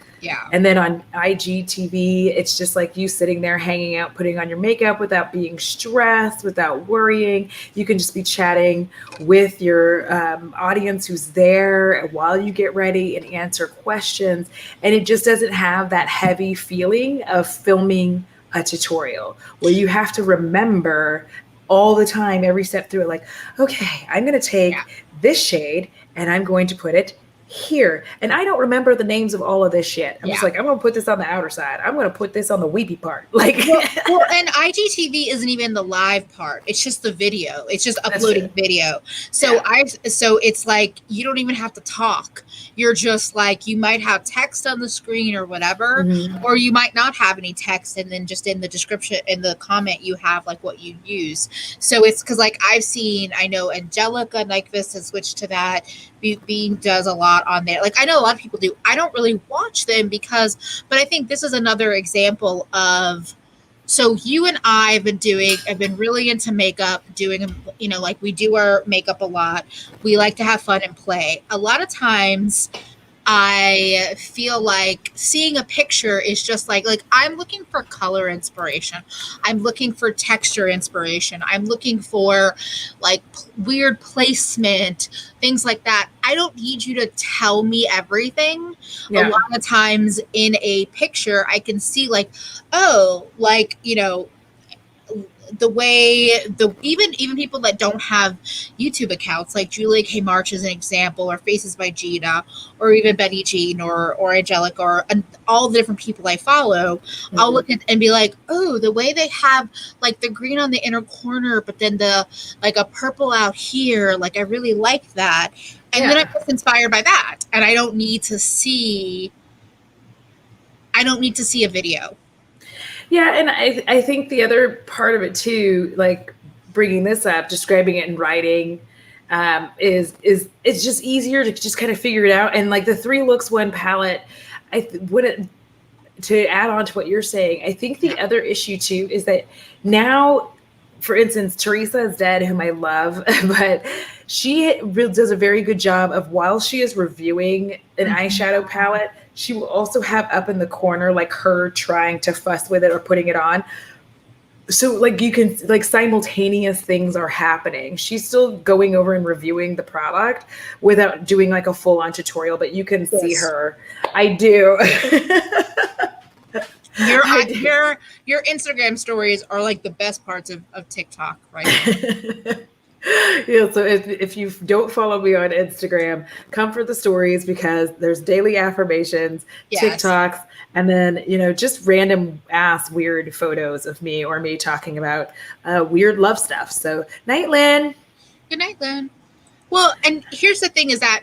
and then on IGTV, it's just like you sitting there hanging out, putting on your makeup without being stressed, without worrying. You can just be chatting with your audience who's there while you get ready and answer questions. And it just doesn't have that heavy feeling of filming a tutorial where you have to remember all the time, every step through it, like, okay, I'm going to take this shade and I'm going to put it here. And I don't remember the names of all of this shit. I'm just like, I'm going to put this on the outer side. I'm going to put this on the weepy part. Like, well, and IGTV isn't even the live part. It's just the video. It's just uploading video. So so it's like, you don't even have to talk. You're just like, you might have text on the screen or whatever, or you might not have any text. And then just in the description, in the comment, you have like what you use. So it's because, like, I know Angelica Nyquist has switched to that. Bean does a lot on there. Like, I know a lot of people do. I don't really watch them but I think this is another example of, so you and I have been really into makeup, doing, like, we do our makeup a lot. We like to have fun and play. A lot of times I feel like seeing a picture is just like I'm looking for color inspiration. I'm looking for texture inspiration. I'm looking for like weird placement, things like that. I don't need you to tell me everything. A lot of times in a picture, I can see like, oh, like, the way even people that don't have YouTube accounts, like Julia K. March is an example, or Faces by Gina, or even Betty Jean, or Angelica, or all the different people I follow. I'll look at and be like, oh, the way they have like the green on the inner corner, but then the like a purple out here, like I really like that. And then I'm just inspired by that. And I don't need to see a video. Yeah, and I think the other part of it too, like bringing this up, describing it in writing, is it's just easier to just kind of figure it out. And like the 3 looks, 1 palette, to add on to what you're saying, I think the other issue too is that now, for instance, Teresa is Dead, whom I love, but she really does a very good job of, while she is reviewing an eyeshadow palette, she will also have up in the corner like her trying to fuss with it or putting it on. So like you can, like, simultaneous things are happening. She's still going over and reviewing the product without doing like a full on tutorial, but you can see her. I do. Your Instagram stories are like the best parts of TikTok, right? Yeah, so if you don't follow me on Instagram, come for the stories, because there's daily affirmations, TikToks, and then, just random ass weird photos of me or me talking about weird love stuff. So night, Lynn. Good night, Lynn. Well, and here's the thing is that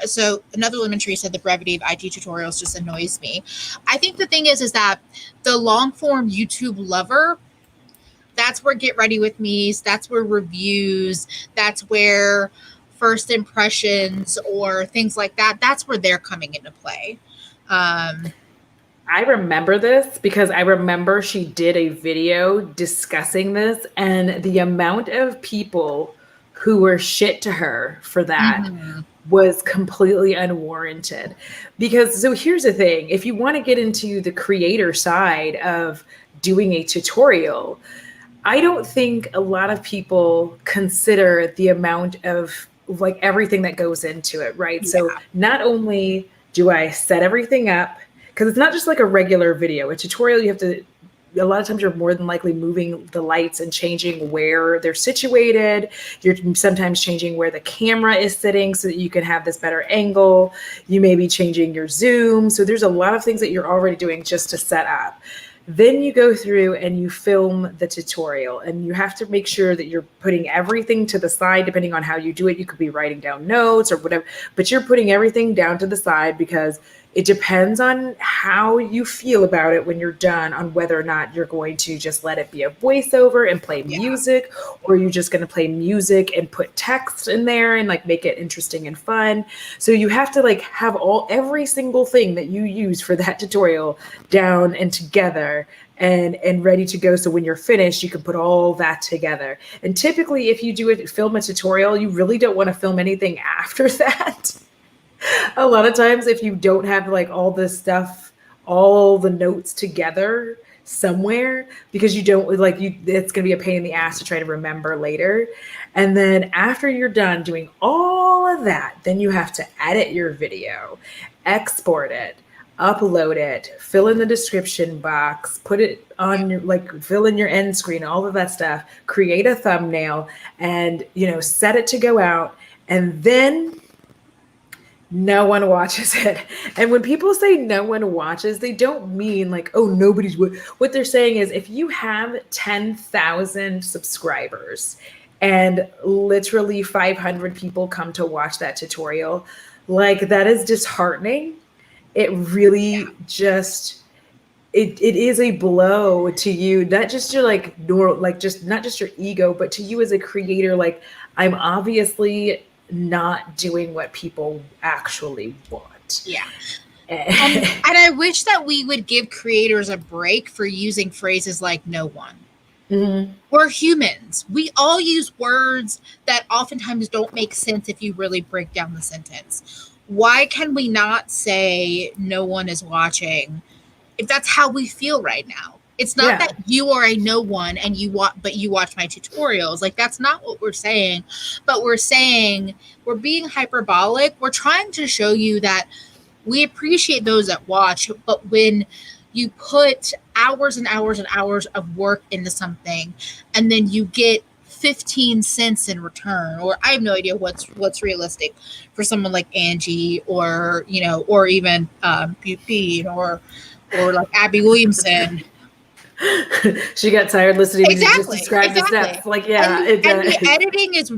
so another lemon tree said the brevity of IG tutorials just annoys me. I think the thing is that the long form YouTube lover, that's where Get Ready With Me's, that's where reviews, that's where first impressions or things like that, that's where they're coming into play. I remember this because I remember she did a video discussing this, and the amount of people who were shit to her for that was completely unwarranted. Because, so here's the thing, if you want to get into the creator side of doing a tutorial, I don't think a lot of people consider the amount of like everything that goes into it, right? Yeah. So not only do I set everything up, because it's not just like a regular video. A tutorial, you have to, a lot of times you're more than likely moving the lights and changing where they're situated. You're sometimes changing where the camera is sitting so that you can have this better angle. You may be changing your zoom. So there's a lot of things that you're already doing just to set up. Then you go through and you film the tutorial, and you have to make sure that you're putting everything to the side, depending on how you do it. You could be writing down notes or whatever, but you're putting everything down to the side because it depends on how you feel about it when you're done, on whether or not you're going to just let it be a voiceover and play music, or you're just going to play music and put text in there and like make it interesting and fun. So you have to like have every single thing that you use for that tutorial down and together and ready to go. So when you're finished, you can put all that together. And typically if you film a tutorial, you really don't want to film anything after that. A lot of times if you don't have like all this stuff, all the notes together somewhere, because you don't like it's going to be a pain in the ass to try to remember later. And then after you're done doing all of that, then you have to edit your video, export it, upload it, fill in the description box, put it on your, like fill in your end screen, all of that stuff, create a thumbnail, and set it to go out. And then no one watches it. And when people say no one watches, they don't mean like, oh, nobody's what they're saying is if you have 10,000 subscribers and literally 500 people come to watch that tutorial, like that is disheartening. It really just it is a blow to you, not just your like not just your ego, but to you as a creator. Like, I'm obviously not doing what people actually want. Yeah. And I wish that we would give creators a break for using phrases like no one. Mm-hmm. We're humans. We all use words that oftentimes don't make sense if you really break down the sentence. Why can we not say no one is watching if that's how we feel right now? It's not that you are a no one and you watch my tutorials. Like, that's not what we're saying. But we're saying we're being hyperbolic. We're trying to show you that we appreciate those that watch. But when you put hours and hours and hours of work into something and then you get 15 cents in return, or I have no idea what's realistic for someone like Angie or even Butine or like Abby Williamson. She got tired listening to you just describe the steps. Like, yeah. And the editing is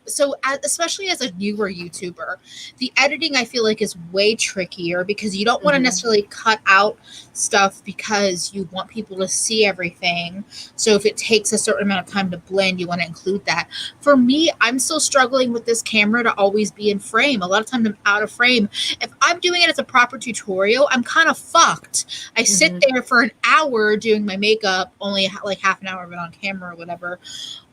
so especially as a newer YouTuber, the editing I feel like is way trickier because you don't want to necessarily cut out stuff because you want people to see everything. So if it takes a certain amount of time to blend, you want to include that. For me, I'm still struggling with this camera to always be in frame. A lot of times I'm out of frame. If I'm doing it as a proper tutorial, I'm kind of fucked. I sit there for an hour doing my makeup, only like half an hour of it on camera or whatever,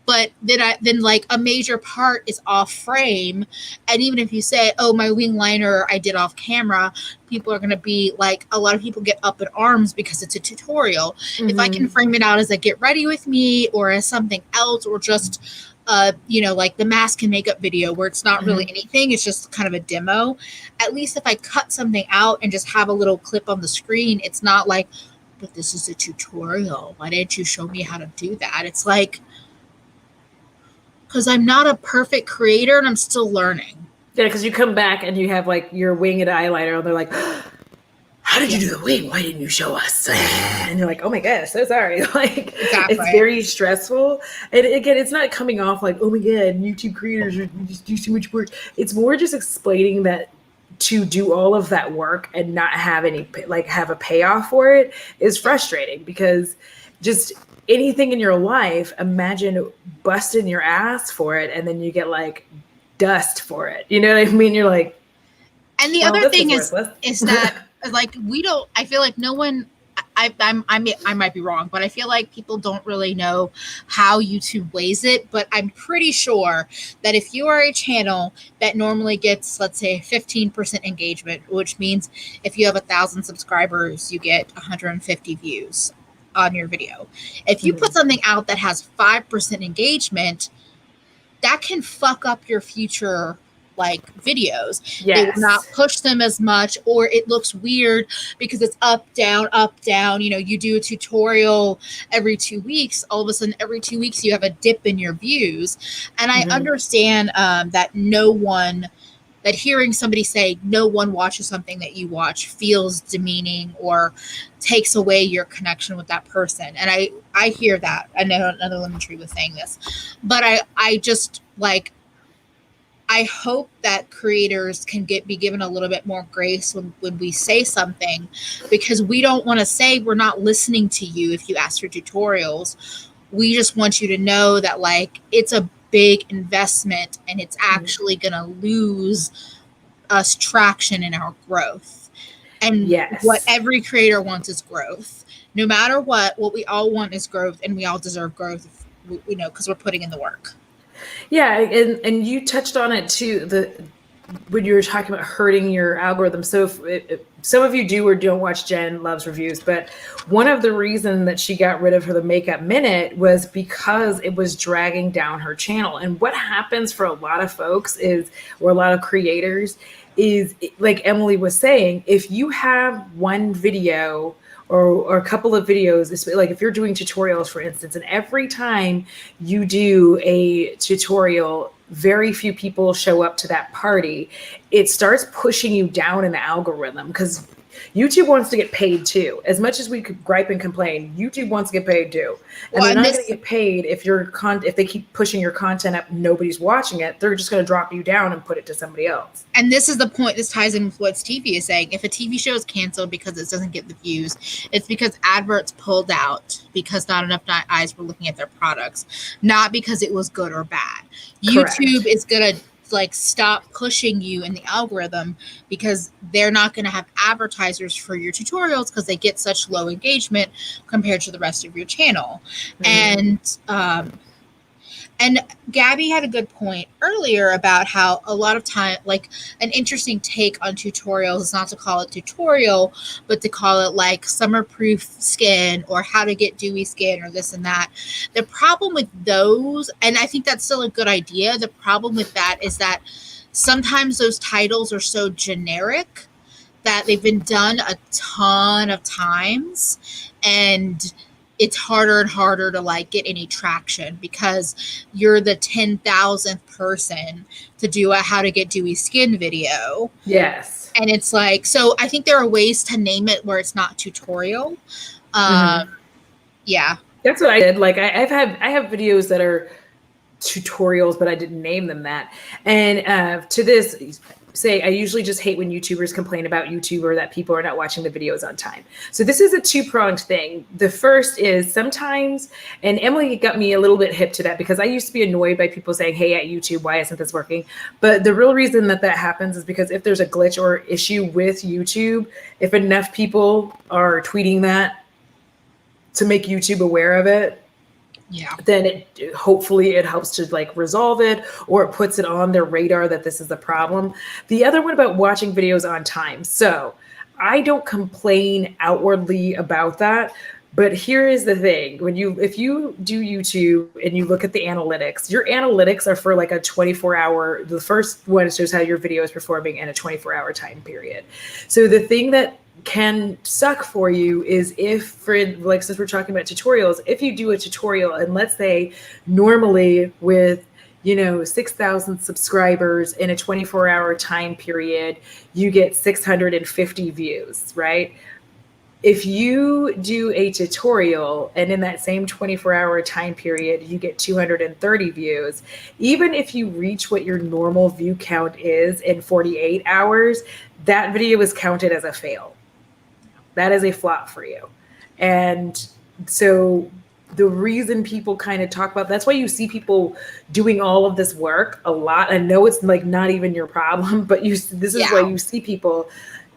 but then like a major part is off frame, and even if you say, oh, my wing liner I did off camera, people are going to be like, a lot of people get up in arms because it's a tutorial. If I can frame it out as a get ready with me or as something else, or just like the mask and makeup video where it's not really anything, it's just kind of a demo. At least if I cut something out and just have a little clip on the screen, it's not like, but this is a tutorial. Why didn't you show me how to do that? It's like, because I'm not a perfect creator and I'm still learning. Yeah, because you come back and you have like your wing and eyeliner and they're like, how did you do the wing? Why didn't you show us? And you're like, oh my gosh, so sorry. Like, It's very stressful. And again, it's not coming off like, oh my God, YouTube creators just do too much work. It's more just explaining that to do all of that work and not have have a payoff for it is frustrating, because just anything in your life, imagine busting your ass for it, and then you get like dust for it. You know what I mean? You're like, and the well, other this thing was worthless. is that like we don't. I feel like no one. I might be wrong, but I feel like people don't really know how YouTube weighs it. But I'm pretty sure that if you are a channel that normally gets, let's say, 15% engagement, which means if you have 1,000 subscribers, you get 150 views on your video. If you put something out that has 5% engagement, that can fuck up your future like videos. Yes. They will not push them as much, or it looks weird because it's up, down. You know, you do a tutorial every 2 weeks, all of a sudden every 2 weeks you have a dip in your views. And I understand that that hearing somebody say no one watches something that you watch feels demeaning or takes away your connection with that person. And I hear that. I know another lemon tree was saying this, but I just like, I hope that creators can be given a little bit more grace when we say something, because we don't want to say we're not listening to you if you ask for tutorials. We just want you to know that like it's a big investment and it's actually going to lose us traction in our growth. And what every creator wants is growth. No matter what we all want is growth, and we all deserve growth, you know, because we're putting in the work. Yeah, and you touched on it too, when you were talking about hurting your algorithm. So if some of you do or don't watch Jen Loves Reviews, but one of the reasons that she got rid of the Makeup Minute was because it was dragging down her channel. And what happens for a lot of folks or a lot of creators is, like Emily was saying, if you have one video or a couple of videos, like if you're doing tutorials, for instance, and every time you do a tutorial, very few people show up to that party, it starts pushing you down in the algorithm, because YouTube wants to get paid too. As much as we could gripe and complain, YouTube wants to get paid too. And they're not going to get paid if they keep pushing your content up, nobody's watching it. They're just going to drop you down and put it to somebody else. And this is the point. This ties in with what TV is saying. If a TV show is canceled because it doesn't get the views, it's because adverts pulled out because not enough eyes were looking at their products, not because it was good or bad. Correct. YouTube is going to like stop pushing you in the algorithm because they're not going to have advertisers for your tutorials because they get such low engagement compared to the rest of your channel. And Gabby had a good point earlier about how a lot of time, like an interesting take on tutorials is not to call it tutorial, but to call it like summer proof skin or how to get dewy skin or this and that. The problem with those, and I think that's still a good idea, the problem with that is that sometimes those titles are so generic that they've been done a ton of times, and it's harder and harder to like get any traction because you're the 10,000th person to do a how to get dewy skin video. Yes. And it's like, so I think there are ways to name it where it's not tutorial. Yeah. That's what I did. Like I have videos that are tutorials, but I didn't name them that. And to this, say, I usually just hate when YouTubers complain about YouTube or that people are not watching the videos on time. So this is a two-pronged thing. The first is sometimes, and Emily got me a little bit hip to that because I used to be annoyed by people saying, hey, at YouTube, why isn't this working? But the real reason that happens is because if there's a glitch or issue with YouTube, if enough people are tweeting that to make YouTube aware of it, then hopefully it helps to like resolve it, or it puts it on their radar that this is a problem. The other one about watching videos on time. So I don't complain outwardly about that, but here is the thing. If you do YouTube and you look at the analytics, your analytics are for like a 24-hour, the first one shows how your video is performing in a 24-hour time period. So the thing that can suck for you is if, like, since we're talking about tutorials, if you do a tutorial and let's say normally with 6,000 subscribers in a 24-hour time period, you get 650 views, right? If you do a tutorial and in that same 24-hour time period, you get 230 views, even if you reach what your normal view count is in 48 hours, that video is counted as a fail. That is a flop for you. And so the reason people kind of talk about, that's why you see people doing all of this work a lot. I know it's like not even your problem, but this is why you see people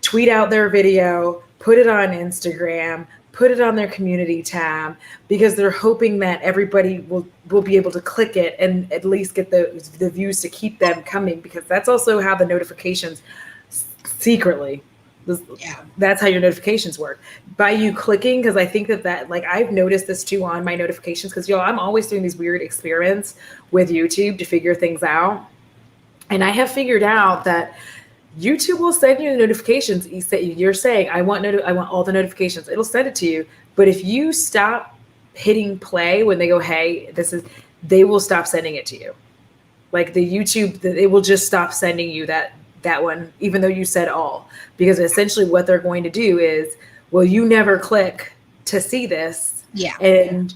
tweet out their video, put it on Instagram, put it on their community tab, because they're hoping that everybody will be able to click it and at least get the views to keep them coming, because that's also how the notifications secretly, that's how your notifications work, by you clicking. Because I think that like I've noticed this too on my notifications, because I'm always doing these weird experiments with YouTube to figure things out, and I have figured out that YouTube will send you the notifications. You're saying, I want all the notifications. It'll send it to you. But if you stop hitting play when they go, hey, they will stop sending it to you. Like the YouTube, it will just stop sending you that one, even though you said all. Because essentially what they're going to do is, well, you never click to see this. Yeah. And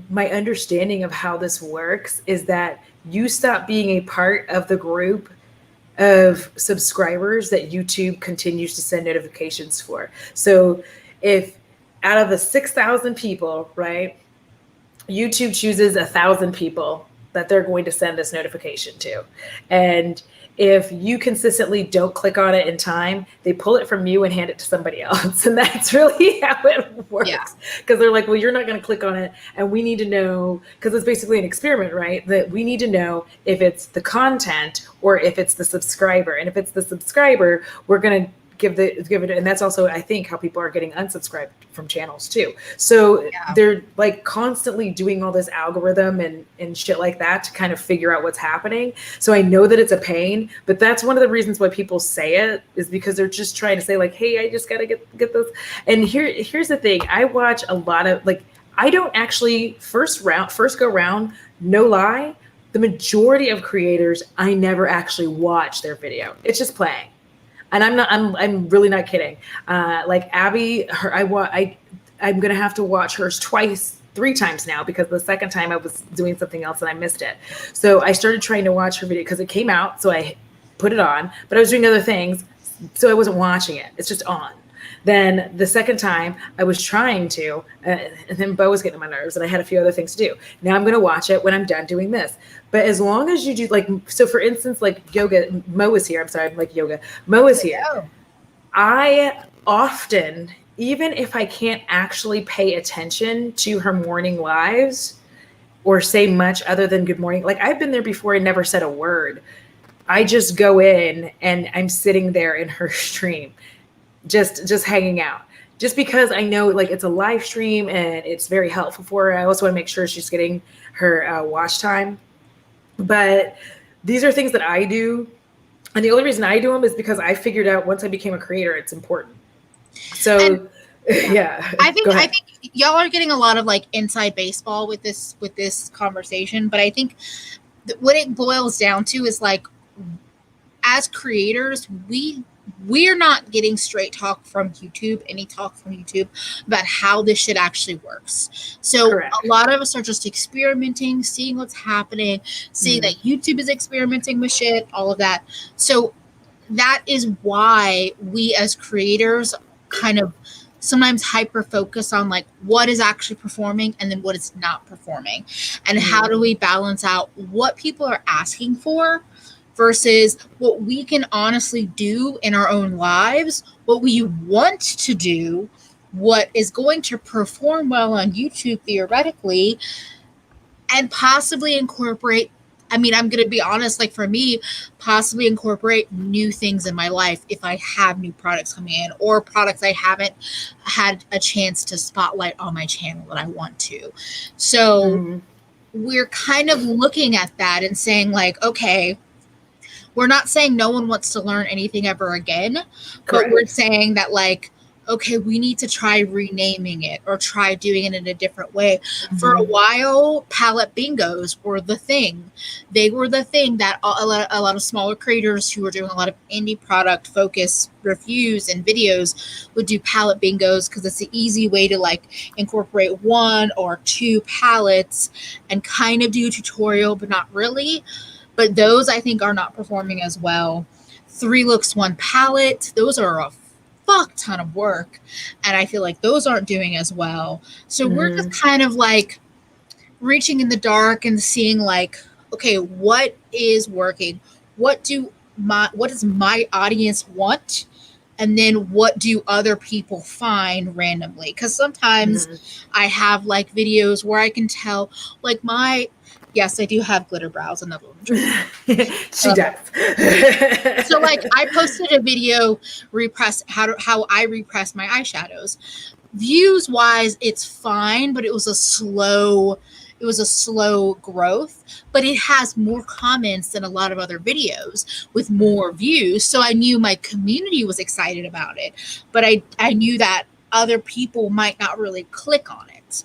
my understanding of how this works is that you stop being a part of the group of subscribers that YouTube continues to send notifications for. So if out of the 6,000 people, right, YouTube chooses 1,000 people that they're going to send this notification to. And if you consistently don't click on it in time, they pull it from you and hand it to somebody else. And that's really how it works. Because they're like, well, you're not going to click on it. And we need to know, because it's basically an experiment, right? That we need to know if it's the content or if it's the subscriber. And if it's the subscriber, we're going to give it. And that's also, I think, how people are getting unsubscribed from channels too. So they're like constantly doing all this algorithm and shit like that to kind of figure out what's happening. So I know that it's a pain, but that's one of the reasons why people say it, is because they're just trying to say like, hey, I just got to get this. And here's the thing. I watch a lot of, like, I don't actually first go round, no lie. The majority of creators, I never actually watch their video. It's just playing. And I'm really not kidding. Like Abby, I'm going to have to watch hers 3 times now, because the second time I was doing something else and I missed it. So I started trying to watch her video because it came out. So I put it on, but I was doing other things. So I wasn't watching it. It's just on. Then the second time I was trying to, and then Bo was getting on my nerves and I had a few other things to do. Now I'm going to watch it when I'm done doing this. But as long as you do, like, so for instance, like yoga, Mo is here. I'm sorry, I'm like yoga. Mo is here. Oh. I often, even if I can't actually pay attention to her morning lives or say much other than good morning, like I've been there before and never said a word. I just go in and I'm sitting there in her stream. Just hanging out, just because I know like it's a live stream and it's very helpful for her. I also want to make sure she's getting her watch time. But these are things that I do. And the only reason I do them is because I figured out once I became a creator, it's important. So I think y'all are getting a lot of like inside baseball with this conversation. But I think what it boils down to is like, as creators, we're not getting straight talk from YouTube, any talk from YouTube about how this shit actually works. So correct. A lot of us are just experimenting, seeing what's happening, seeing that YouTube is experimenting with shit, all of that. So that is why we as creators kind of sometimes hyper focus on like what is actually performing and then what is not performing. And how do we balance out what people are asking for versus what we can honestly do in our own lives, what we want to do, what is going to perform well on YouTube theoretically, and possibly incorporate, I mean, I'm going to be honest, like for me, possibly incorporate new things in my life if I have new products coming in or products I haven't had a chance to spotlight on my channel that I want to. So we're kind of looking at that and saying like, okay, we're not saying no one wants to learn anything ever again, but we're saying that like, okay, we need to try renaming it or try doing it in a different way. For a while, palette bingos were the thing. They were the thing that a lot of smaller creators who were doing a lot of indie product focus reviews and videos would do palette bingos because it's an easy way to like incorporate 1 or 2 palettes and kind of do a tutorial, but not really. But those I think are not performing as well. 3 looks 1 palette. Those are a fuck ton of work, and I feel like those aren't doing as well. So we're just kind of like reaching in the dark and seeing like, okay, what is working? What does my audience want? And then what do other people find randomly? Because sometimes I have like videos where I can tell like yes, I do have glitter brows, another one. She does. So like I posted a video how I repress my eyeshadows. Views wise, it's fine, but it was a slow growth, but it has more comments than a lot of other videos with more views. So I knew my community was excited about it, but I knew that other people might not really click on it.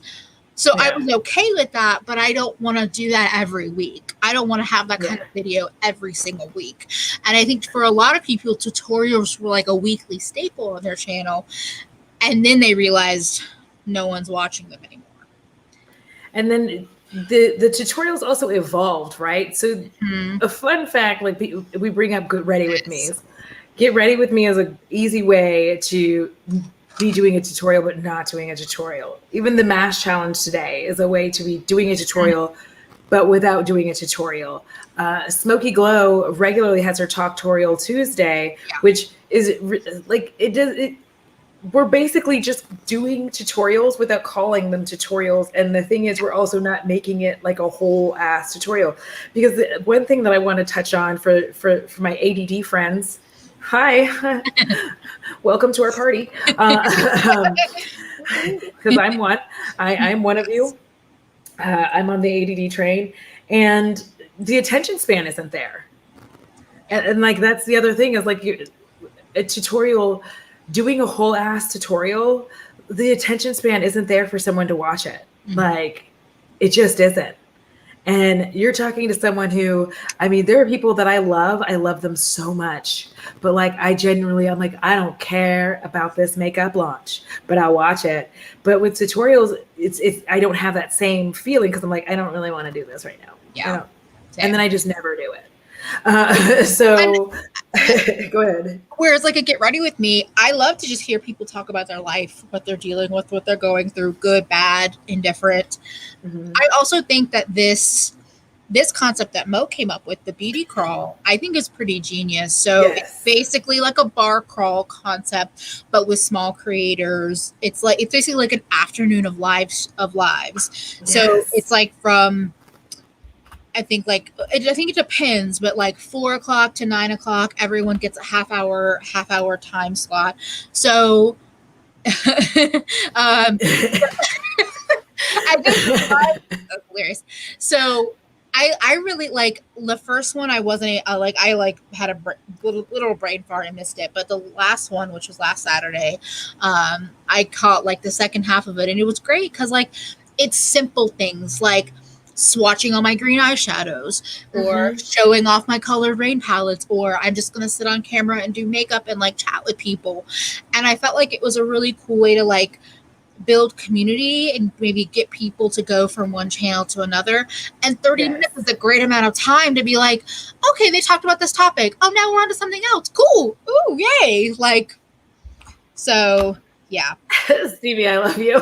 So I was okay with that, but I don't want to do that every week. I don't want to have that kind of video every single week. And I think for a lot of people, tutorials were like a weekly staple on their channel. And then they realized no one's watching them anymore. And then the tutorials also evolved, right? So a fun fact, like we bring up Get Ready With Me. Get Ready With Me is an easy way to be doing a tutorial but not doing a tutorial. Even the Mash Challenge today is a way to be doing a tutorial but without doing a tutorial. Smoky Glow regularly has her Talktorial Tuesday, which is like we're basically just doing tutorials without calling them tutorials. And the thing is, we're also not making it like a whole ass tutorial, because one thing that I want to touch on for my ADD friends, hi, welcome to our party. Because I'm one, I'm one of you. I'm on the ADD train, and the attention span isn't there. And like, that's the other thing is like a tutorial, doing a whole ass tutorial, the attention span isn't there for someone to watch it. Like, it just isn't. And you're talking to someone who, I mean, there are people that I love them so much, but like, I'm like, I don't care about this makeup launch, but I'll watch it. But with tutorials, I don't have that same feeling, because I'm like, I don't really want to do this right now. Yeah. And then I just never do it. Go ahead. Whereas like a Get Ready With Me, I love to just hear people talk about their life, what they're dealing with, what they're going through, good, bad, indifferent. I also think that this concept that Mo came up with, the beauty crawl, I think is pretty genius. So it's basically like a bar crawl concept, but with small creators. It's basically like an afternoon of lives. So it's like from, I think it depends, but like 4 o'clock to 9 o'clock, everyone gets a half hour time slot. So, I just that's hilarious. So I really like the first one. I wasn't I had a little brain fart and missed it, but the last one, which was last Saturday, I caught like the second half of it, and it was great because like it's simple things like swatching on my green eyeshadows or showing off my colored rain palettes, or I'm just going to sit on camera and do makeup and like chat with people. And I felt like it was a really cool way to like build community and maybe get people to go from one channel to another. And 30 minutes is a great amount of time to be like, okay, they talked about this topic. Oh, now we're on to something else. Cool. Ooh, yay. Like, so yeah. Stevie, I love you.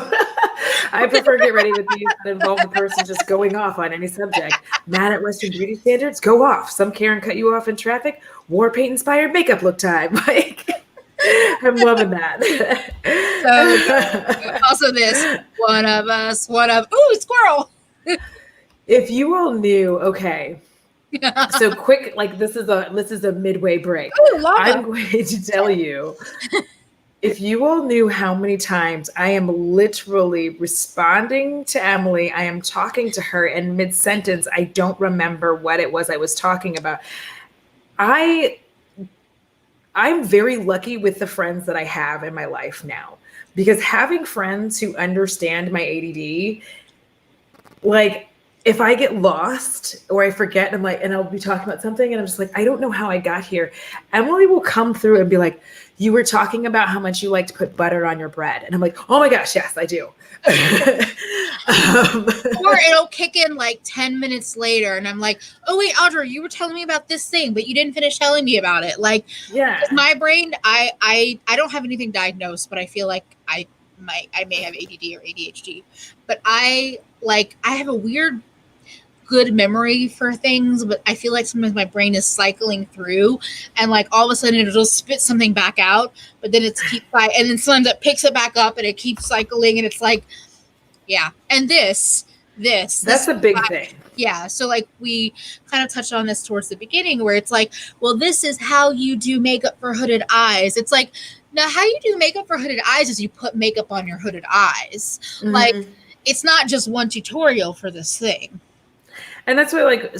I prefer Get Ready With Me that involve the person just going off on any subject. Mad at Western beauty standards? Go off. Some Karen cut you off in traffic? War paint inspired makeup look time. Like, I'm loving that. So also this ooh, squirrel. If you all knew, okay. So quick, like this is a midway break. Ooh, lava. I'm going to tell you. If you all knew how many times I am literally responding to Emily, I am talking to her, and mid-sentence, I don't remember what it was I was talking about. I'm very lucky with the friends that I have in my life now, because having friends who understand my ADD, like if I get lost or I forget, and I'll be talking about something and I'm just like, I don't know how I got here. Emily will come through and be like, you were talking about how much you like to put butter on your bread. And I'm like, oh my gosh, yes, I do. Or it'll kick in like 10 minutes later and I'm like, oh wait, Audra, you were telling me about this thing, but you didn't finish telling me about it. Like, yeah, my brain, I don't have anything diagnosed, but I feel like I may have ADD or ADHD, but I have a weird good memory for things, but I feel like sometimes my brain is cycling through and like all of a sudden it'll spit something back out, but then it's and then sometimes it picks it back up and it keeps cycling and it's like, yeah. And this that's a big thing. Yeah. So like we kind of touched on this towards the beginning where it's like, well, this is how you do makeup for hooded eyes. It's like, now how you do makeup for hooded eyes is you put makeup on your hooded eyes. Mm-hmm. Like it's not just one tutorial for this thing. And that's what like,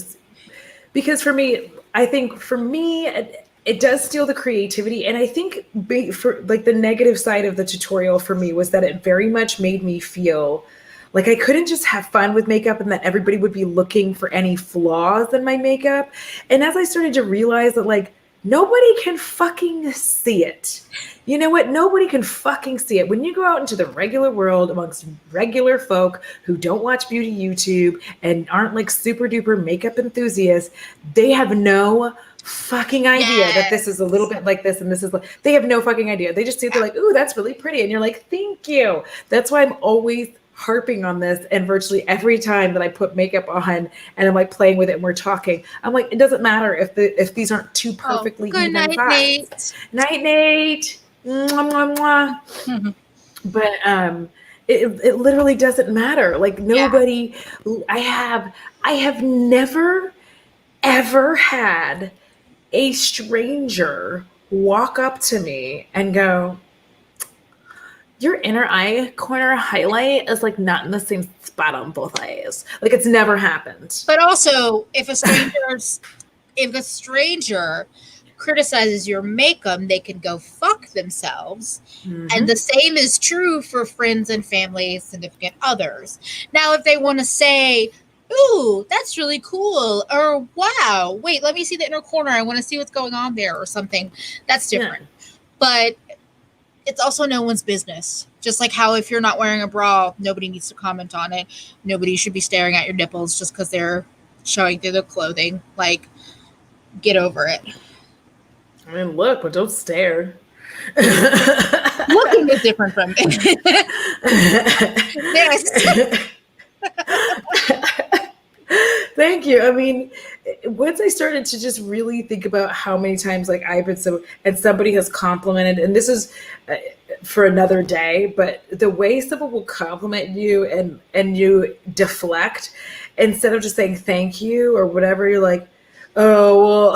because for me, I think for me, it does steal the creativity. And I think for like the negative side of the tutorial for me was that it very much made me feel like I couldn't just have fun with makeup and that everybody would be looking for any flaws in my makeup. And as I started to realize that like, nobody can fucking see it. You know what? Nobody can fucking see it. When you go out into the regular world amongst regular folk who don't watch beauty YouTube and aren't like super duper makeup enthusiasts, they have no fucking idea that this is a little bit like this and this is like, they have no fucking idea. They just see it, they're like, ooh, that's really pretty. And you're like, thank you. That's why I'm always harping on this, and virtually every time that I put makeup on and I'm like playing with it and we're talking, I'm like, it doesn't matter if these aren't too perfectly even night, size. Nate. Night, Nate. Mwah, mwah, mwah. Mm-hmm. But it literally doesn't matter. Like nobody, I have never ever had a stranger walk up to me and go, your inner eye corner highlight is like not in the same spot on both eyes. Like it's never happened. But also, if a stranger criticizes your makeup, they can go fuck themselves. Mm-hmm. And the same is true for friends and family, significant others. Now, if they want to say, ooh, that's really cool, or wow, wait, let me see the inner corner, I want to see what's going on there, or something, that's different. Yeah. But it's also no one's business. Just like how if you're not wearing a bra, nobody needs to comment on it. Nobody should be staring at your nipples just because they're showing through the clothing. Like, get over it. I mean, look, but don't stare. Looking is different from it. Yes. Thank you. I mean, once I started to just really think about how many times like I've been and somebody has complimented, and this is for another day, but the way someone will compliment you and you deflect instead of just saying thank you or whatever, you're like, oh, well,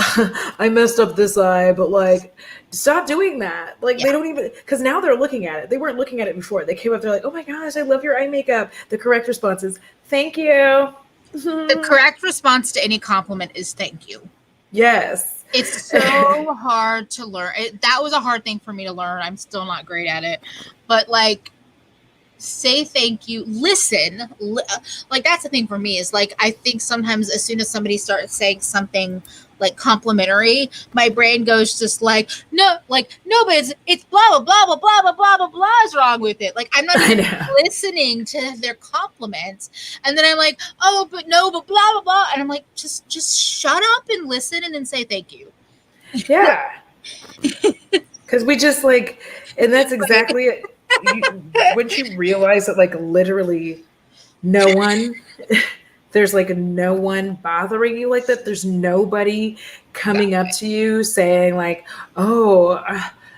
I messed up this eye, but like, stop doing that. Like they don't even, because now they're looking at it. They weren't looking at it before. They came up, they're like, oh my gosh, I love your eye makeup. The correct response is thank you. The correct response to any compliment is thank you. Yes. It's so hard to learn. That was a hard thing for me to learn. I'm still not great at it. But like, say thank you. Listen. Like that's the thing for me is like, I think sometimes as soon as somebody starts saying something like complimentary, my brain goes just like, no, but it's blah, blah, blah, blah, blah, blah, blah, blah, blah is wrong with it. Like, I'm not even listening to their compliments. And then I'm like, oh, but no, but blah, blah, blah. And I'm like, just shut up and listen and then say thank you. Yeah. Because we just like, and that's exactly it. Once you realize that like literally no one... There's like no one bothering you like that. There's nobody coming up to you saying like, oh,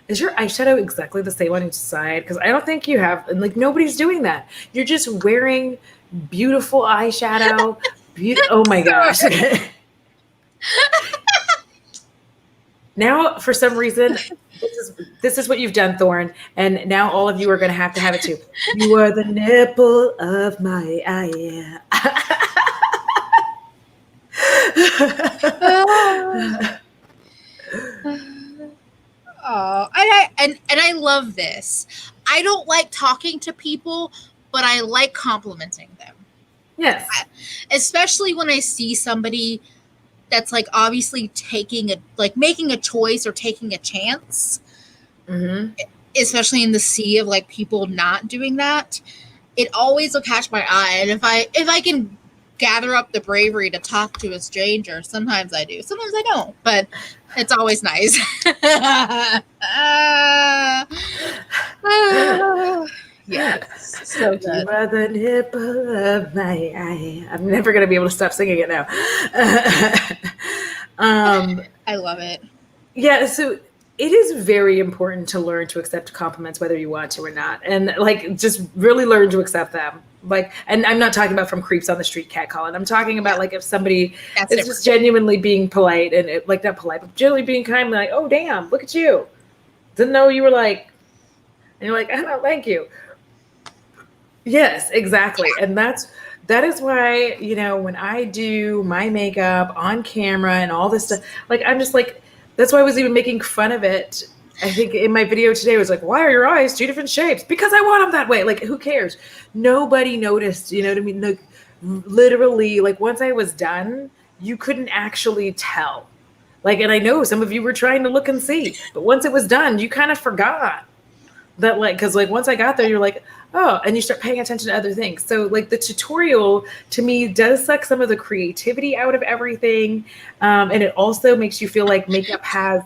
is your eyeshadow exactly the same on each side? Because I don't think you have. And like nobody's doing that. You're just wearing beautiful eyeshadow. Oh my gosh. Now, for some reason, this is what you've done, Thorn. And now all of you are going to have it too. You are the nipple of my eye. Oh, and I love this. I don't like talking to people, but I like complimenting them. Yes. Especially when I see somebody that's like obviously making a choice or taking a chance. especially in the sea of like people not doing that, it always will catch my eye. And if I can gather up the bravery to talk to a stranger, sometimes I do, sometimes I don't, but it's always nice. Yes, so good. You are the nipple of my eye. I'm never going to be able to stop singing it now. I love it. Yeah, so it is very important to learn to accept compliments whether you want to or not, and like just really learn to accept them. Like, and I'm not talking about from creeps on the street catcalling. I'm talking about like if somebody is just genuinely being polite and like not polite, but genuinely being kind, like, oh damn, look at you. Didn't know you were like, and you're like, I don't thank you. Yes, exactly. And that is why, you know, when I do my makeup on camera and all this stuff, like I'm just like, that's why I was even making fun of it. I think in my video today, I was like, why are your eyes 2 different shapes? Because I want them that way. Like, who cares? Nobody noticed, you know what I mean? Like, literally, like once I was done, you couldn't actually tell. Like, and I know some of you were trying to look and see, but once it was done, you kind of forgot that, like, because like once I got there, you're like, oh, and you start paying attention to other things. So like the tutorial to me does suck some of the creativity out of everything. And it also makes you feel like makeup has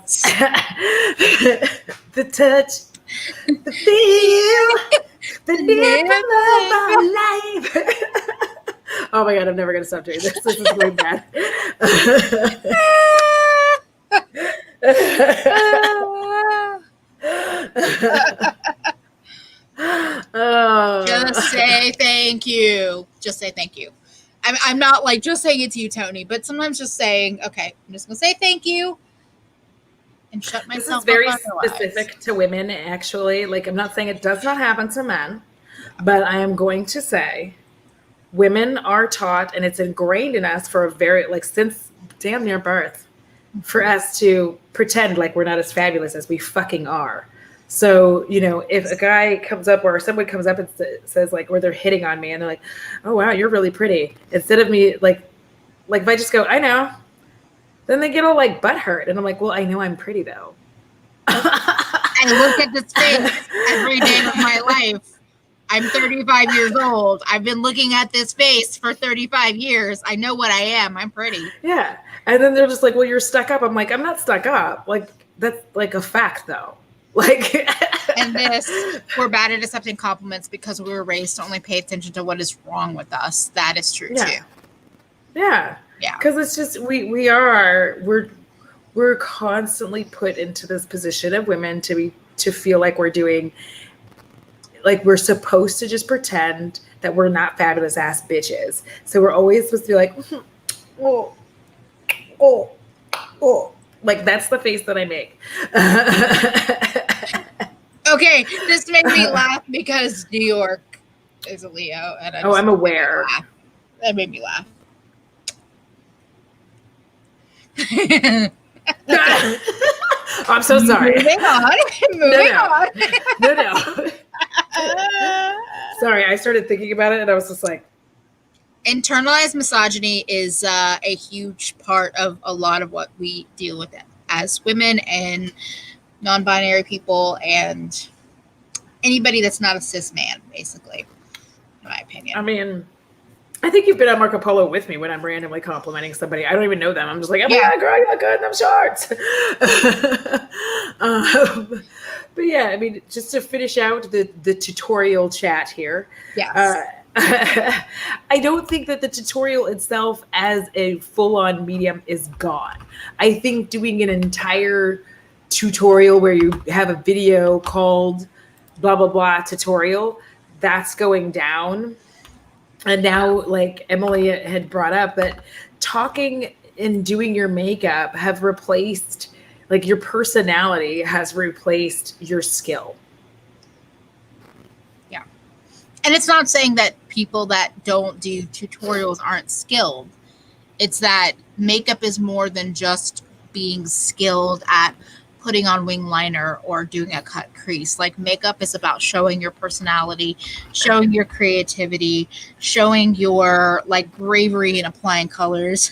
the touch, the feel, the nipple of my life. Oh my God, I'm never going to stop doing this. This is really bad. Just say thank you. Just say thank you. I'm not like just saying it to you, Tony, but sometimes just saying, okay, I'm just gonna say thank you and shut myself up. This is very specific to women, actually. Like, I'm not saying it does not happen to men, but I am going to say women are taught, and it's ingrained in us for a very, like, since damn near birth, for us to pretend like we're not as fabulous as we fucking are. So, you know, if a guy comes up or someone comes up and says like, or they're hitting on me and they're like, oh, wow, you're really pretty. Instead of me, like if I just go, I know, then they get all like butt hurt. And I'm like, well, I know I'm pretty though. I look at this face every day of my life. I'm 35 years old. I've been looking at this face for 35 years. I know what I am. I'm pretty. Yeah. And then they're just like, well, you're stuck up. I'm like, I'm not stuck up. Like, that's like a fact though. Like, and we're bad at accepting compliments because we were raised to only pay attention to what is wrong with us. That is true too. Yeah. Because it's just we're constantly put into this position of women to feel like we're doing, like we're supposed to just pretend that we're not fabulous ass bitches. So we're always supposed to be like, oh. Like, that's the face that I make. Okay, this made me laugh because New York is a Leo. And I'm aware. That made me laugh. I'm so sorry. Moving on. No. Sorry, I started thinking about it and I was just like, internalized misogyny is a huge part of a lot of what we deal with as women and non-binary people and anybody that's not a cis man, basically, in my opinion. I mean, I think you've been on Marco Polo with me when I'm randomly complimenting somebody. I don't even know them. I'm just like, oh my God, girl, you look good in them shorts. But yeah, I mean, just to finish out the tutorial chat here. Yes. I don't think that the tutorial itself as a full-on medium is gone. I think doing an entire tutorial where you have a video called blah, blah, blah tutorial, that's going down. And now, like Emily had brought up, that talking and doing your makeup have replaced, like your personality has replaced your skill. Yeah. And it's not saying that people that don't do tutorials aren't skilled. It's that makeup is more than just being skilled at putting on wing liner or doing a cut crease. Like, makeup is about showing your personality, showing your creativity, showing your like bravery in applying colors.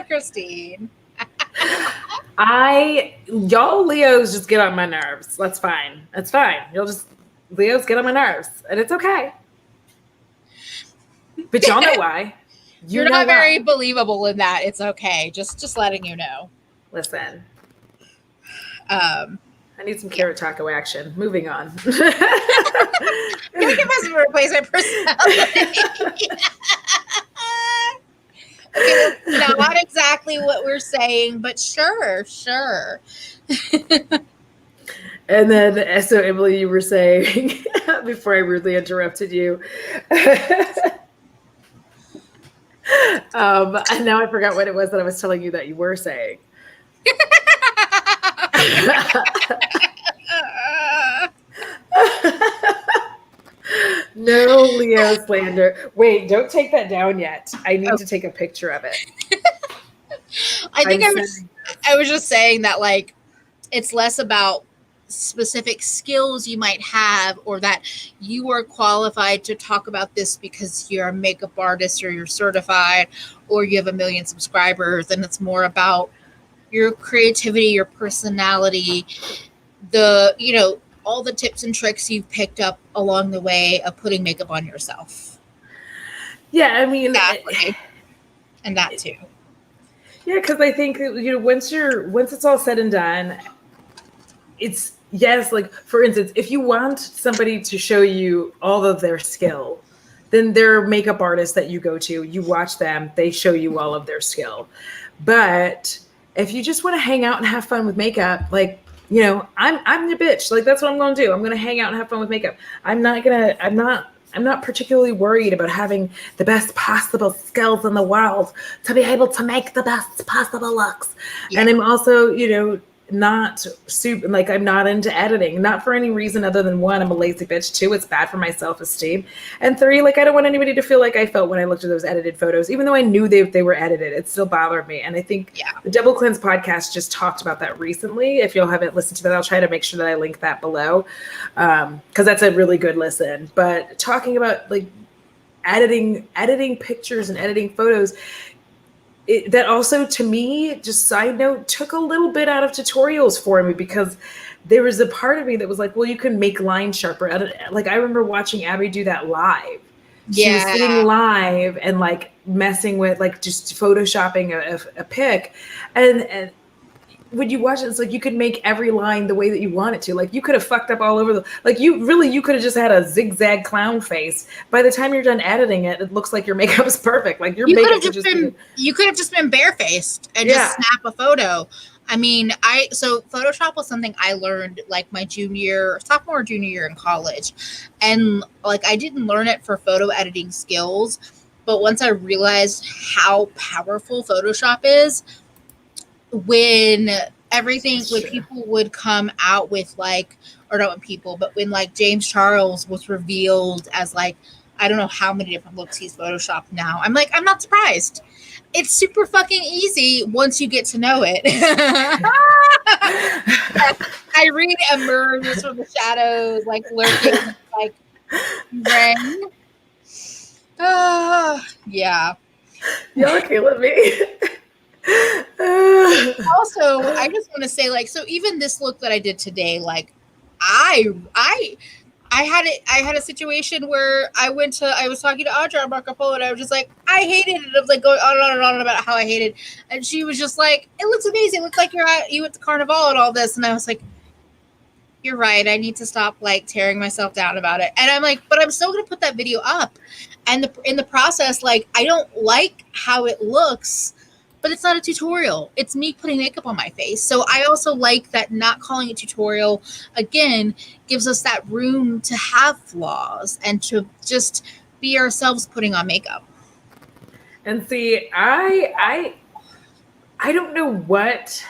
Christine. Y'all Leos just get on my nerves. That's fine. That's fine. Leos get on my nerves, and it's okay. But y'all know why. You're not very believable in that. It's okay. Just letting you know. Listen. I need some carrot taco action. Moving on. I feel like it must replace my personality. Okay, not exactly what we're saying, but sure. And then, so Emily, you were saying, before I rudely interrupted you, and now I forgot what it was that I was telling you that you were saying. No Leo slander. Wait, don't take that down yet. I need to take a picture of it. I was just saying that, like, it's less about specific skills you might have, or that you are qualified to talk about this because you're a makeup artist or you're certified or you have 1 million subscribers, and it's more about your creativity, your personality, all the tips and tricks you've picked up along the way of putting makeup on yourself. Yeah, I mean, exactly. And that too. Yeah, because I think, once it's all said and done, it's, yes, like, for instance, if you want somebody to show you all of their skill, then there are makeup artists that you go to, you watch them, they show you all of their skill. But if you just want to hang out and have fun with makeup, like, I'm your bitch. Like, that's what I'm going to do. I'm going to hang out and have fun with makeup. I'm not particularly worried about having the best possible skills in the world to be able to make the best possible looks. Yeah. And I'm also, not super, like, I'm not into editing, not for any reason other than 1, I'm a lazy bitch. 2, it's bad for my self-esteem. And 3, like, I don't want anybody to feel like I felt when I looked at those edited photos, even though I knew they were edited, it still bothered me. And I think the Double Cleanse podcast just talked about that recently. If y'all haven't listened to that, I'll try to make sure that I link that below. Cause that's a really good listen, but talking about, like, editing pictures and editing photos, that also, to me, just side note, took a little bit out of tutorials for me, because there was a part of me that was like, well, you can make lines sharper. Like, I remember watching Abby do that live. She was sitting live and, like, messing with, like, just photoshopping a pic. And when you watch it, it's like you could make every line the way that you want it to. Like, you could have fucked up all over you could have just had a zigzag clown face. By the time you're done editing it, it looks like your makeup is perfect. Like, you could have just been barefaced and just snap a photo. I mean, so Photoshop was something I learned, like, my sophomore or junior year in college. And, like, I didn't learn it for photo editing skills, but once I realized how powerful Photoshop is, when people would come out with, like, or not when people, but when, like, James Charles was revealed as, like, I don't know how many different looks he's photoshopped now. I'm like, I'm not surprised. It's super fucking easy once you get to know it. Irene emerges from the shadows, like, lurking, like, rain. Yeah. Y'all killing me. Also, I just want to say, like, so even this look that I did today, like, I had a situation where I was talking to Audra on Marco Polo, and I was just like, I hated it. I was, like, going on and on and on about how I hated, and she was just like, it looks amazing. It looks like you went to Carnival and all this. And I was like, you're right. I need to stop, like, tearing myself down about it. And I'm like, but I'm still going to put that video up. And in the process, like, I don't like how it looks, but it's not a tutorial. It's me putting makeup on my face. So I also like that not calling it tutorial, again, gives us that room to have flaws and to just be ourselves putting on makeup. And see, I don't know what,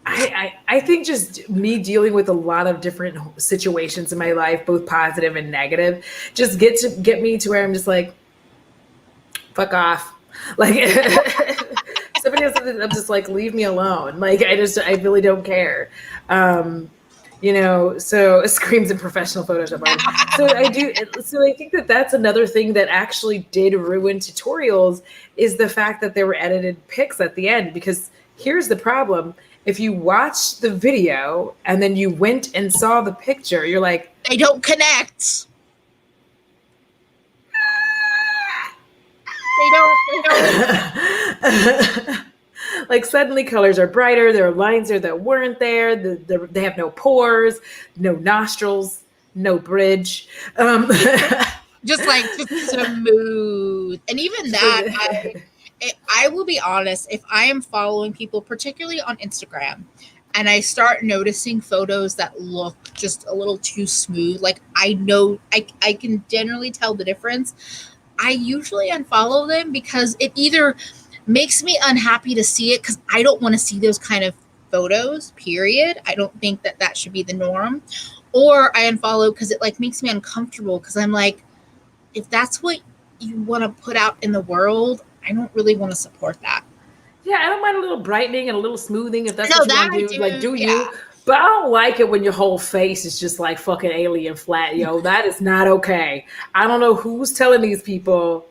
I think just me dealing with a lot of different situations in my life, both positive and negative, just get me to where I'm just like, fuck off. Like, somebody has something, I'm just like, leave me alone. Like, I really don't care. So it screams in professional Photoshop. So I think that's another thing that actually did ruin tutorials, is the fact that there were edited pics at the end, because Here's the problem. If you watch the video and then you went and saw the picture, you're like, they don't connect. They don't. Like suddenly colors are brighter. There are lines there that weren't there. They have no pores, no nostrils, no bridge. Just smooth. And even that, I will be honest, if I am following people, particularly on Instagram, and I start noticing photos that look just a little too smooth, like I know I can generally tell the difference, I usually unfollow them because it either makes me unhappy to see it because I don't want to see those kind of photos, period. I don't think that should be the norm. Or I unfollow because it like makes me uncomfortable because I'm like, if that's what you want to put out in the world, I don't really want to support that. Yeah, I don't mind a little brightening and a little smoothing if that's what you want to do. Like, do yeah. you? But I don't like it when your whole face is just like fucking alien flat, yo. That is not okay. I don't know who's telling these people,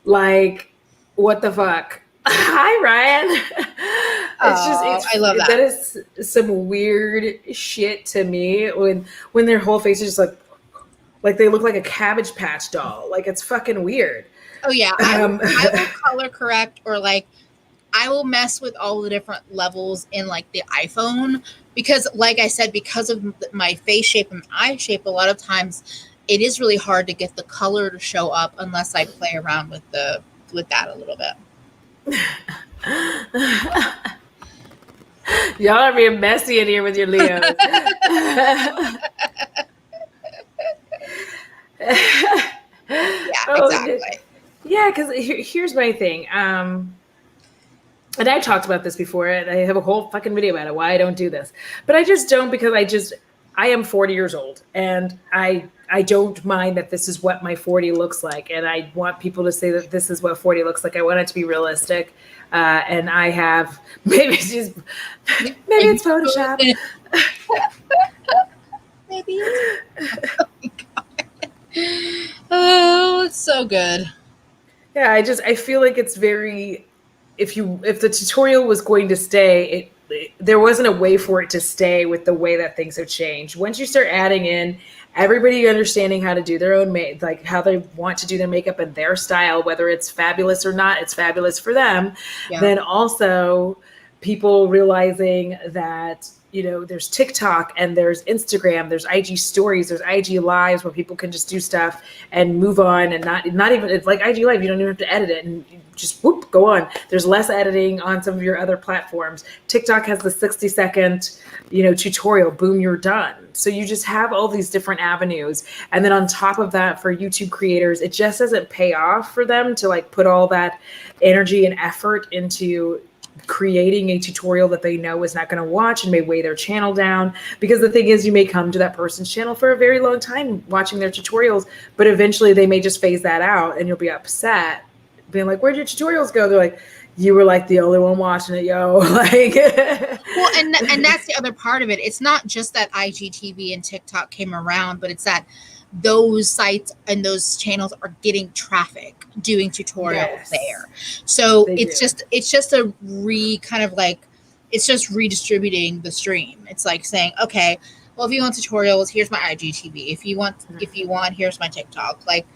like, what the fuck? Hi, Ryan. I love that. That is some weird shit to me when their whole face is just like they look like a Cabbage Patch doll. Like, it's fucking weird. Oh yeah, I will color correct, or like I will mess with all the different levels in like the iPhone because, like I said, because of my face shape and eye shape, a lot of times it is really hard to get the color to show up unless I play around with that a little bit. Y'all are being messy in here with your Leos. Yeah, exactly. Yeah, because here's my thing. And I talked about this before, and I have a whole fucking video about it, why I don't do this. But I just don't, because I am 40 years old, and I don't mind that this is what my 40 looks like. And I want people to say that this is what 40 looks like. I want it to be realistic. And I have, maybe it's Photoshop. Maybe it's, oh my God. Oh, it's so good. Yeah, I feel like it's very, if the tutorial was going to stay, there wasn't a way for it to stay with the way that things have changed. Once you start adding in everybody understanding how to do their own like how they want to do their makeup and their style, whether it's fabulous or not, it's fabulous for them. Yeah. Then also people realizing that, there's TikTok and there's Instagram, there's IG stories, there's IG lives where people can just do stuff and move on and not even, it's like IG live, you don't even have to edit it and you just whoop, go on. There's less editing on some of your other platforms. TikTok has the 60-second, tutorial, boom, you're done. So you just have all these different avenues. And then on top of that, for YouTube creators, it just doesn't pay off for them to like put all that energy and effort into creating a tutorial that they know is not going to watch and may weigh their channel down. Because the thing is, you may come to that person's channel for a very long time watching their tutorials, but eventually they may just phase that out and you'll be upset, being like, where'd your tutorials go? They're like, you were like the only one watching it, yo. Like, well, and that's the other part of it. It's not just that IGTV and TikTok came around, but it's that those sites and those channels are getting traffic doing tutorials there. So it's just a it's just redistributing the stream. It's like saying, okay, well, if you want tutorials, here's my IGTV. If you want, here's my TikTok. Like,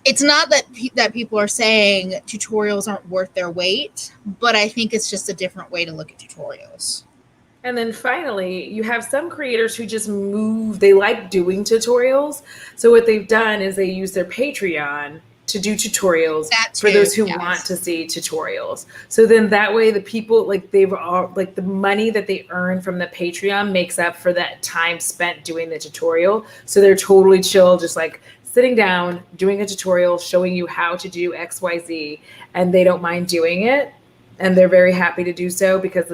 it's not that people are saying tutorials aren't worth their weight, but I think it's just a different way to look at tutorials. And then finally, you have some creators who just they like doing tutorials. So what they've done is they use their Patreon to do tutorials for those who want to see tutorials. So then that way the people, like, the money that they earn from the Patreon makes up for that time spent doing the tutorial. So they're totally chill, just like sitting down, doing a tutorial, showing you how to do XYZ, and they don't mind doing it. And they're very happy to do so because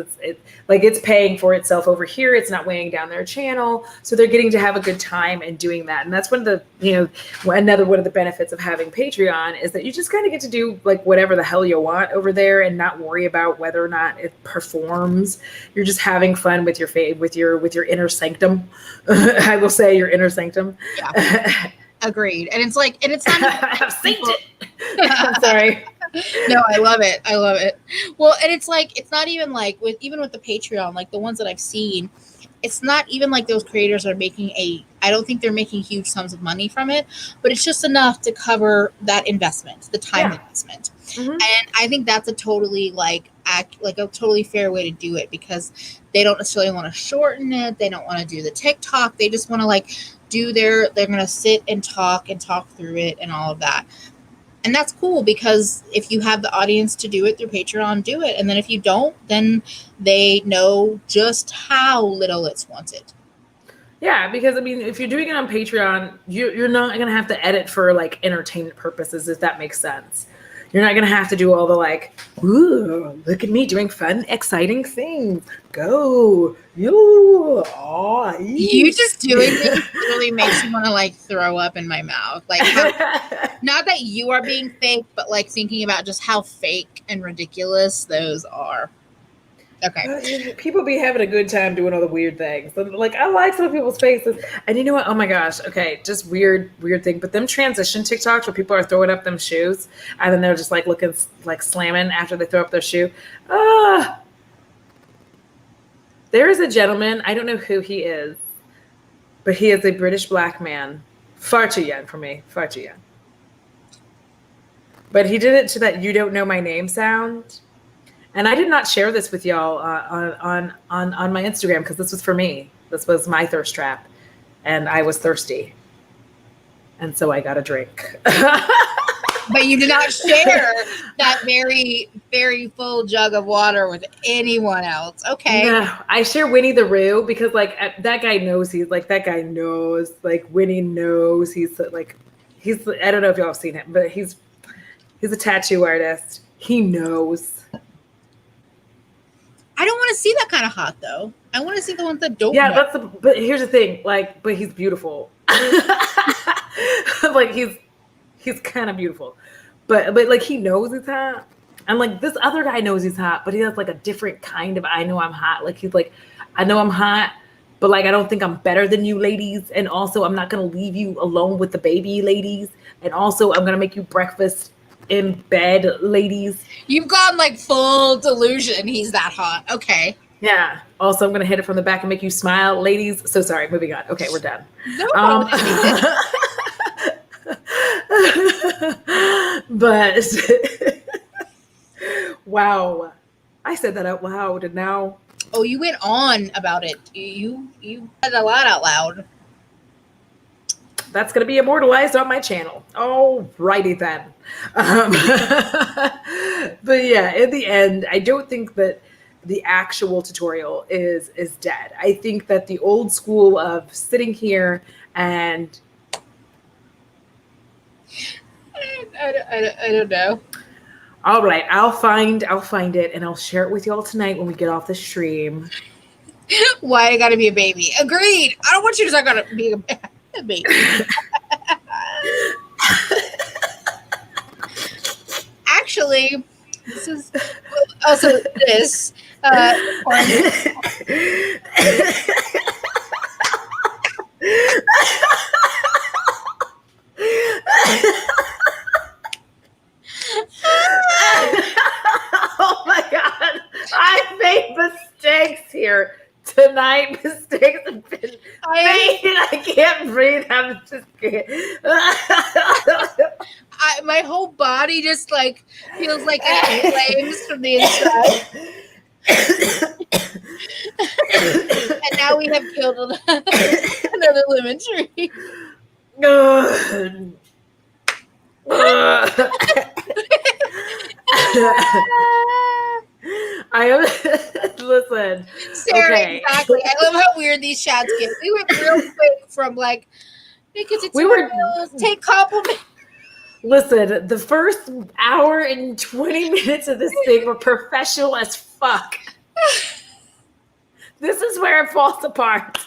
it's paying for itself over here. It's not weighing down their channel. So they're getting to have a good time and doing that. And that's one of the, another one of the benefits of having Patreon is that you just kind of get to do like whatever the hell you want over there and not worry about whether or not it performs. You're just having fun with your inner sanctum. I will say your inner sanctum. Yeah. Agreed. And it's like, and it's not, I've seen it. I'm sorry. No, I love it. I love it. Well, and it's like it's not even like with the Patreon, like the ones that I've seen, it's not even like those creators are making I don't think they're making huge sums of money from it, but it's just enough to cover that investment, the time investment. Mm-hmm. And I think that's a totally a totally fair way to do it, because they don't necessarily want to shorten it. They don't want to do the TikTok. They just want to they're going to sit and talk through it and all of that. And that's cool, because if you have the audience to do it through Patreon, do it. And then if you don't, then they know just how little it's wanted. Yeah, because I mean, if you're doing it on Patreon, you're not going to have to edit for like entertainment purposes, if that makes sense. You're not going to have to do all the ooh, look at me doing fun, exciting things. Go. You just doing this really makes me want to throw up in my mouth. Not that you are being fake, but thinking about just how fake and ridiculous those are. Okay. People be having a good time doing all the weird things. I like some of people's faces. And you know what? Oh my gosh. Okay. Just weird thing. But them transition TikToks where people are throwing up them shoes and then they're just looking slamming after they throw up their shoe. There is a gentleman. I don't know who he is, but he is a British black man. Far too young for me. Far too young. But he did it to that "you don't know my name" sound. And I did not share this with y'all on my Instagram, because this was for me. This was my thirst trap. And I was thirsty. And so I got a drink. But you did not share that very, very full jug of water with anyone else. Okay. No, I share Winnie the Roo, because that guy knows Winnie knows he's I don't know if y'all have seen him, but he's a tattoo artist. He knows. I don't want to see that kind of hot, though. I want to see the ones that don't. Yeah, but here's the thing, but he's beautiful. He's kind of beautiful, but he knows he's hot, and this other guy knows he's hot, but he has a different kind of I know I'm hot. He's I know I'm hot, but I don't think I'm better than you ladies, and also I'm not gonna leave you alone with the baby ladies, and also I'm gonna make you breakfast in bed, ladies. You've gone full delusion. He's that hot. Okay. Yeah. Also, I'm gonna hit it from the back and make you smile, ladies. So sorry. Moving on. Okay, we're done. No. But wow, I said that out loud, and now. Oh, you went on about it. You said a lot out loud. That's going to be immortalized on my channel. Oh, righty then. But yeah, in the end, I don't think that the actual tutorial is dead. I think that the old school of sitting here and I don't know. All right, I'll find it and I'll share it with y'all tonight when we get off the stream. Why I gotta be a baby? Agreed. I don't want you to talk about being a baby. Actually, this is also this. Oh my God, I made mistakes here tonight. Mistakes have been made. I can't breathe. I'm just kidding. My whole body just feels like it flames from the inside. And now we have killed another lemon tree. Listen, Sarah, okay. Exactly. I love how weird these chats get. We went real quick from make it tutorials, take compliments. Listen, the first hour and 20 minutes of this thing were professional as fuck. This is where it falls apart.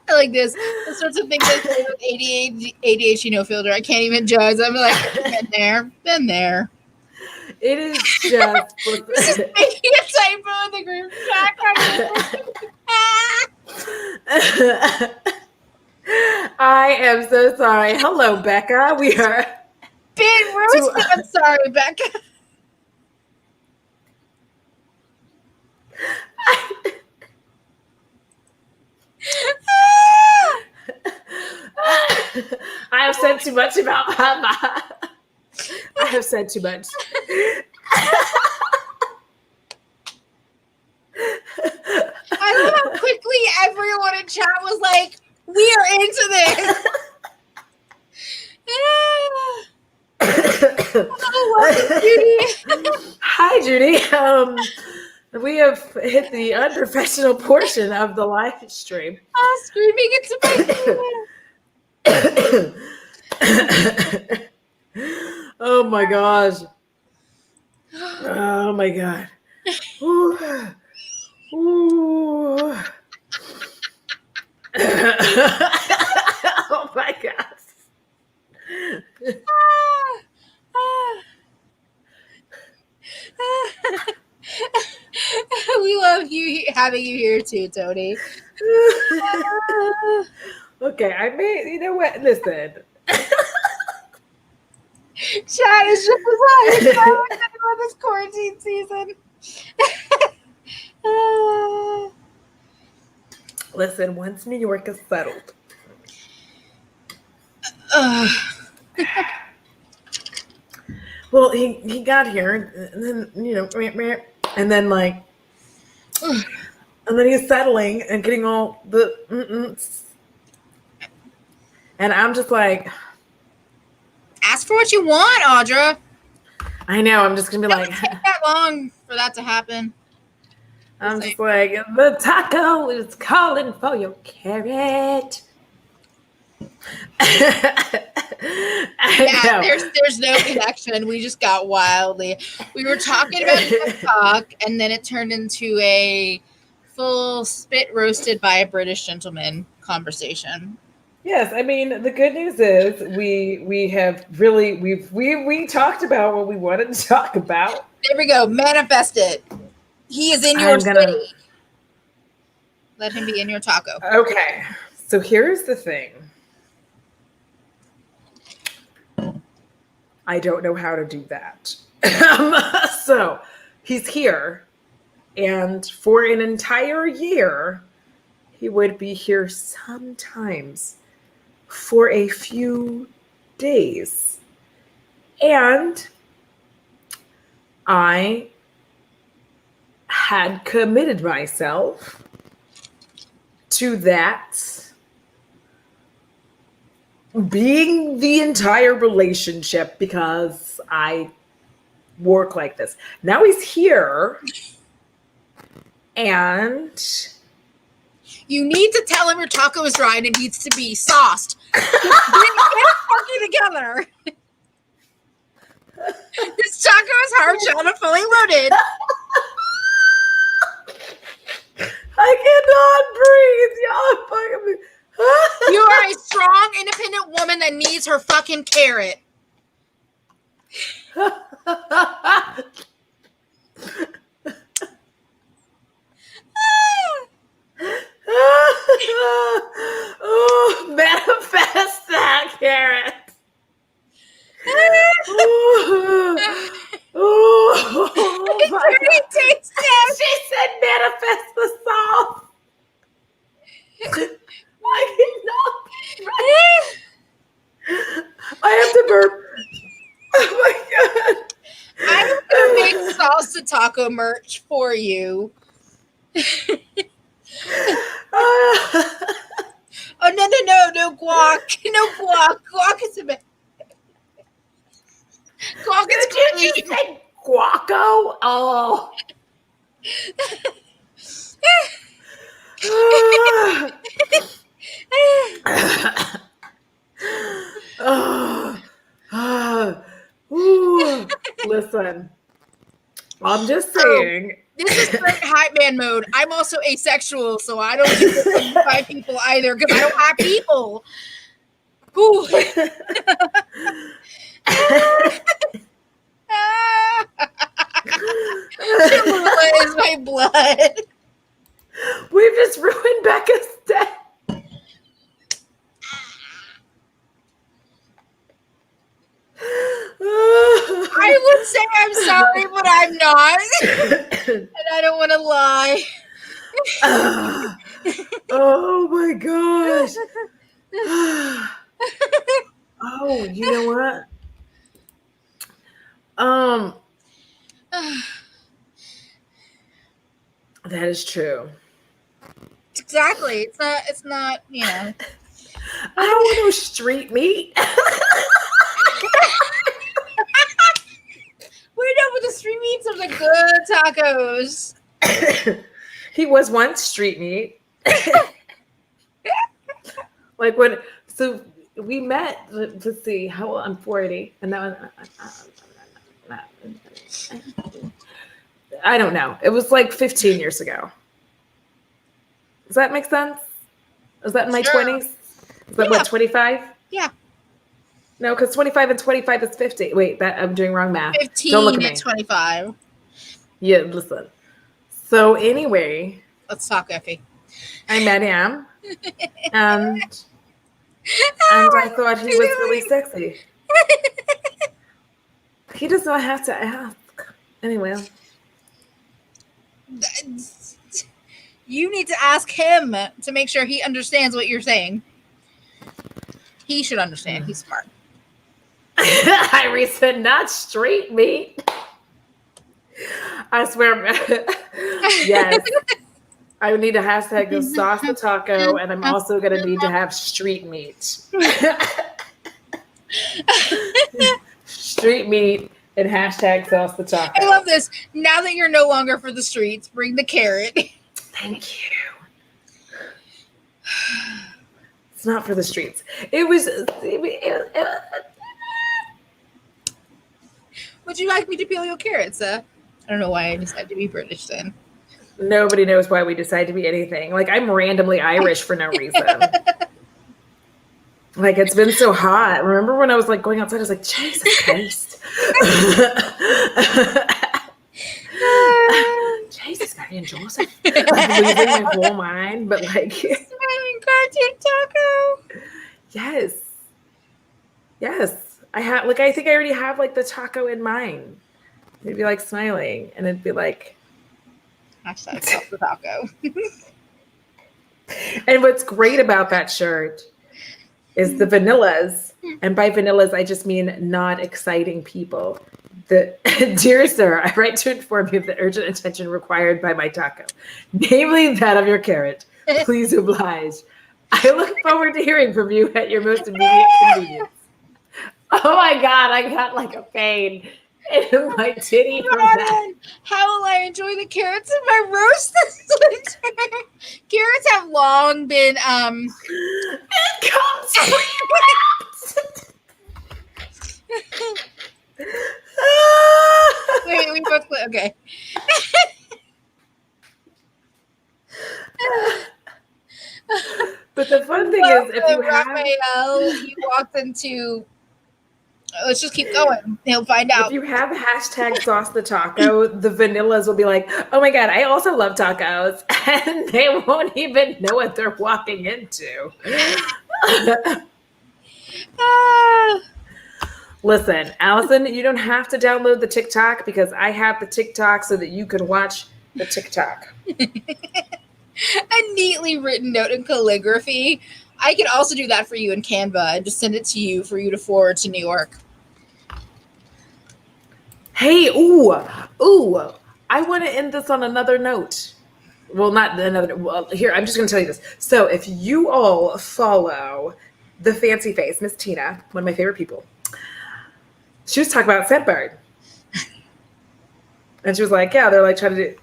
I like this. The sorts of things I say with ADHD no filter. I can't even judge. I'm been there. It is just. This is making a typo in the group chat. I am so sorry. Hello, Becca. We are Being roasted. I'm sorry, Becca. I have said too much about I have said too much. I love how quickly everyone in chat was like, we are into this. Oh, Judy. Hi, Judy. We have hit the unprofessional portion of the live stream. Oh, screaming into my Oh my gosh. Oh my god. Ooh. Ooh. Oh my god. We love you having you here too, Tony. Okay, I may, you know what? Listen. Chat is just as hard about this quarantine season. Listen, once New York is settled. Well, he got here, and then, you know, and then like, and then he's settling and getting all the and I'm just like, ask for what you want, Audra. I know, I'm just gonna be like, take that long for that to happen. I'm just like, the taco is calling for your carrot. Yeah, there's no connection. We just got wildly. We were talking about TikTok, and then it turned into a full spit roasted by a British gentleman conversation. Yes, I mean the good news is we have really we talked about what we wanted to talk about. There we go. Manifest it. He is in your city. Let him be in your taco. Okay, so here's the thing. I don't know how to do that. So he's here, and for an entire year, he would be here sometimes for a few days. And I had committed myself to that being the entire relationship because I work like this. Now he's here, and you need to tell him your taco is dry and it needs to be sauced. Get it funky together. This taco is hard shell and fully loaded. I cannot breathe. Y'all fucking me. You are a strong, independent woman that needs her fucking carrot. Oh, manifest that carrot. Oh my God. She said manifest the sauce. I have to burp. Oh my God. I'm gonna make salsa taco merch for you. Oh no guac. No guac. Guac is a bit. Guac is Did you say guaco? Oh. Listen, I'm just saying. This is straight hype man mode. I'm also asexual, so I don't do this by people either because I don't have people. Ooh. Chilula is my blood. We've just ruined Becca's day. would say I'm sorry, but I'm not. And I don't want to lie. Oh my gosh. Oh, you know what? That is true. Exactly. It's not, you know. I don't want no street meat. We're done with the street meats of the good tacos. He was once street meat. Like when, so we met, let's see, how old, I'm 40, and that was, I don't know. It was like 15 years ago. Does that make sense? Was that in my 20s? Is that what, 25? Yeah. No, because 25 and 25 is 50. Wait, that I'm doing wrong math. 15 Don't look at and me. 25. Yeah, listen. So anyway, Let's talk, Effie. I met him, and I thought he was really sexy. He does not have to ask. Anyway. You need to ask him to make sure he understands what you're saying. He should understand. He's smart. Irie said, not street meat. I swear. Yes. I would need to hashtag the sauce the taco, and I'm also going to need to have street meat. Street meat and hashtag sauce the taco. I love this. Now that you're no longer for the streets, bring the carrot. Thank you. It's not for the streets. It was. Would you like me to peel your carrots? I don't know why I decided to be British then. Nobody knows why we decide to be anything. Like, I'm randomly Irish for no reason. Like, it's been so hot. Remember when I was like going outside? I was like, Jesus Christ. Jesus, Mary and Joseph. Like, losing my whole mind. But like, Smiling cartoon taco. Yes. Yes. I think I already have like the taco in mind. It'd be like smiling, and it'd be like, Hashtag sauce the taco. And what's great about that shirt is the vanillas. And by vanillas, I just mean not exciting people. Dear sir, I write to inform you of the urgent attention required by my taco, namely that of your carrot. Please oblige. I look forward to hearing from you at your most immediate convenience. Oh my God, I got like a pain in my titty from that. How will I enjoy the carrots in my roast this winter? Carrots have long been It comes pre-wrapped. Wait, we both okay. But the fun thing is, if you have, Raphael, he walked into. Let's just keep going. He'll find out. if you have hashtag sauce the taco, the vanillas will be like, oh my God, I also love tacos. And they won't even know what they're walking into. Listen, Allison, you don't have to download the TikTok because I have the TikTok so that you can watch the TikTok. A neatly written note in calligraphy. I could also do that for you in Canva and just send it to you for you to forward to New York. Hey, I want to end this on another note. Well, not another. Well, here, I'm just going to tell you this. So if you all follow the fancy face, Miss Tina, one of my favorite people, she was talking about Scentbird. And she was like, yeah, they're like trying to do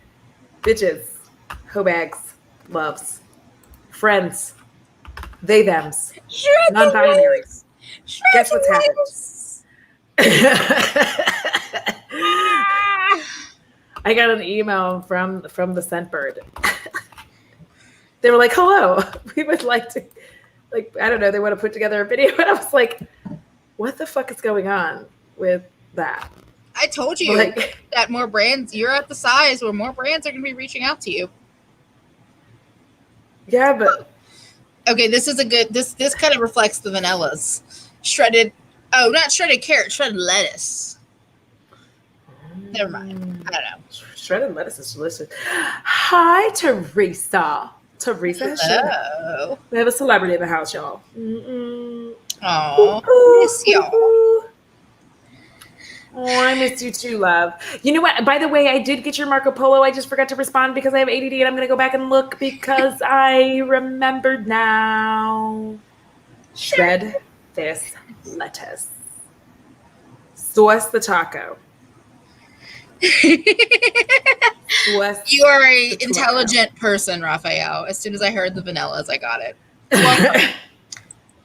bitches, hoe bags, loves, friends, they, thems, non-binaries. Guess what's happened? I got an email from the Scentbird. They were like, hello, we would like to, like, I don't know, they want to put together a video. And I was like, what the fuck is going on with that? I told you that more brands, you're at the size where more brands are going to be reaching out to you. Yeah, but. Okay, this is a good, this kind of reflects the vanillas. Shredded, not shredded carrot, shredded lettuce. Never mind. I don't know. Shredded lettuce is delicious. Hi, Teresa. Teresa has shown up. Hello. We have a celebrity in the house, y'all. Mm-mm. Oh, miss y'all. Oh, I miss you too, love. You know what? By the way, I did get your Marco Polo. I just forgot to respond because I have ADD and I'm going to go back and look because I remembered now. Shred this lettuce. Sauce the taco. You are an intelligent person, Raphael. As soon as I heard the vanillas, I got it. Welcome.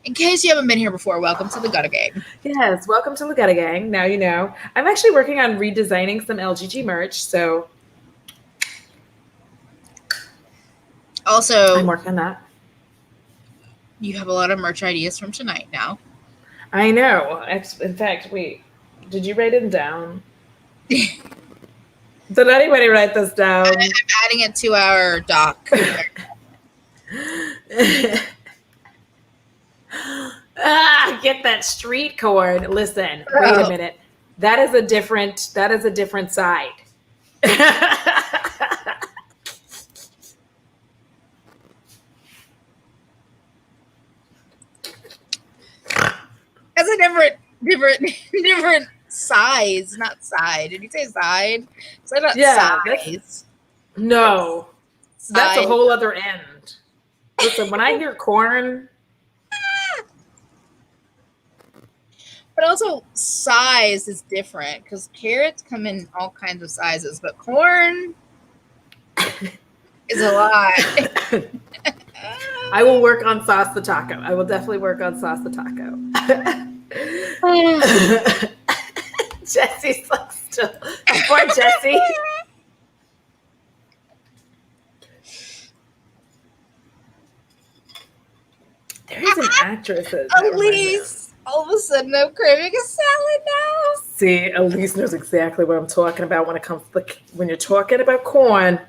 In case you haven't been here before, welcome to the Gutta Gang. Yes, welcome to the Gutta Gang. Now you know. I'm actually working on redesigning some LGG merch, so Also, I'm working on that. You have a lot of merch ideas from tonight now. I know. In fact, wait, did you write it down? Did anybody write this down? I'm adding it to our doc. Get that street corn. Listen, wait a minute. That is a different side. That's a different size, not side. Did you say side? So not size. No. That's a whole other end. Listen, when I hear corn. But also size is different because carrots come in all kinds of sizes, but corn is a lot. I will work on sauce the taco. I will definitely work on sauce the taco. Jessie's like still. Poor Jessie. There is an actress. Elise. All of a sudden, I'm craving a salad now. See, Elise knows exactly what I'm talking about when it comes to when you're talking about corn.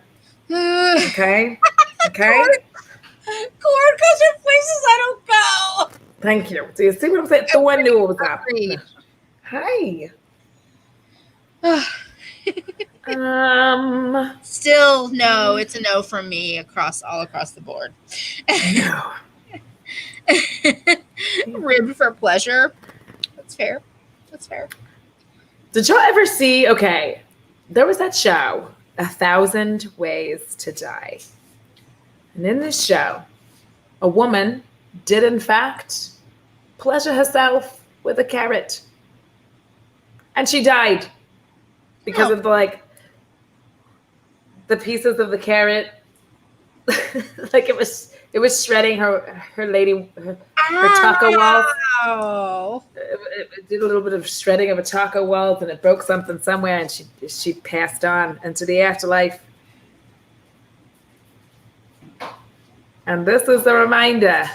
Okay? Okay? Corn goes in places I don't go. Thank you. Do you see what I'm saying? The one knew what was up. Hi. Still, no. It's a no from me all across the board. No. Rib for pleasure. That's fair. Did y'all ever see, okay, there was that show, 1,000 Ways to Die. And in this show, a woman did in fact pleasure herself with a carrot. And she died because of the pieces of the carrot. Like it was shredding her taco walls. Oh. It did a little bit of shredding of a taco walls, and it broke something somewhere, and she passed on into the afterlife. And this is a reminder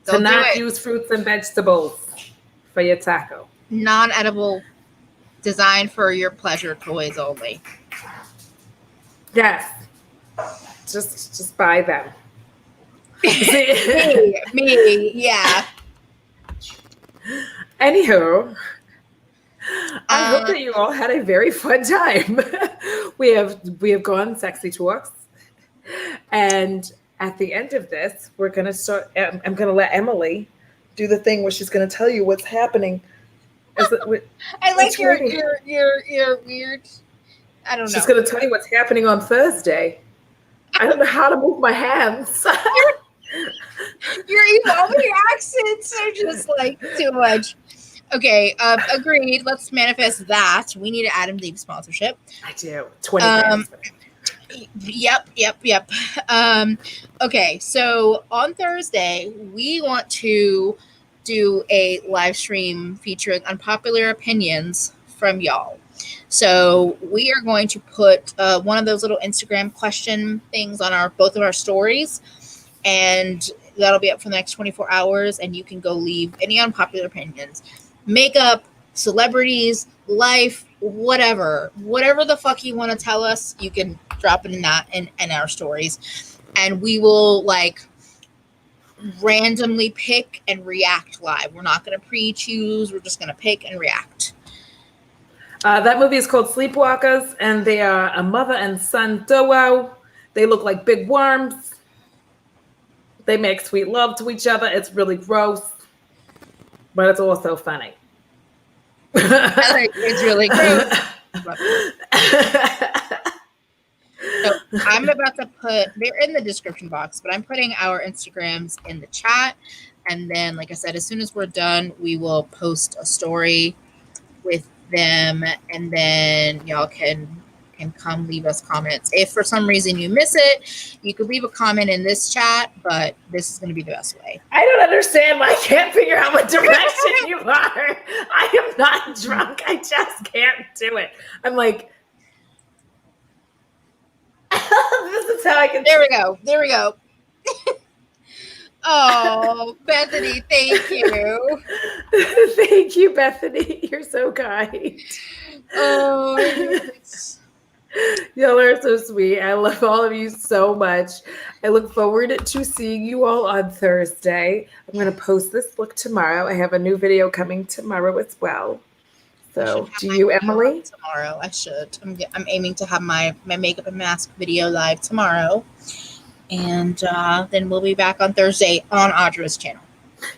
to not use fruits and vegetables for your taco. Non-edible, designed for your pleasure toys only. Yes. Just buy them. me, yeah. Anywho, I hope that you all had a very fun time. We have gone sexy talks, and at the end of this, we're gonna start. I'm gonna let Emily do the thing where she's gonna tell you what's happening. I like your weird. I don't know. She's gonna tell you what's happening on Thursday. I don't know how to move my hands. Your evolving accents are just like too much. Okay, agreed. Let's manifest that. We need to add him to sponsorship. I do. 20 grand. Yep. Okay, so on Thursday, we want to do a live stream featuring unpopular opinions from y'all. So we are going to put one of those little Instagram question things on both of our stories, and that'll be up for the next 24 hours, and you can go leave any unpopular opinions. Makeup, celebrities, life, whatever the fuck you want to tell us, you can drop it in that in our stories, and we will randomly pick and react live. We're not going to pre-choose. We're just going to pick and react. That movie is called Sleepwalkers, and they are a mother and son duo. They look like big worms. They make sweet love to each other. It's really gross, but it's also funny. I think it's really gross. So I'm about to put, they're in the description box, but I'm putting our Instagrams in the chat. And then, like I said, as soon as we're done, we will post a story with them. And then y'all can come leave us comments. If for some reason you miss it, you could leave a comment in this chat, but this is going to be the best way. I don't understand why I can't figure out what direction you are. I am not drunk. I just can't do it. I'm like, this is how I can. There we go. There we go. Oh, Bethany, thank you. Thank you, Bethany. You're so kind. Oh, y'all are so sweet. I love all of you so much. I look forward to seeing you all on Thursday. I'm going to post this look tomorrow. I have a new video coming tomorrow as well. So, do you, Emily? Tomorrow, I should. I'm aiming to have my makeup and mask video live tomorrow. And then we'll be back on Thursday on Audra's channel.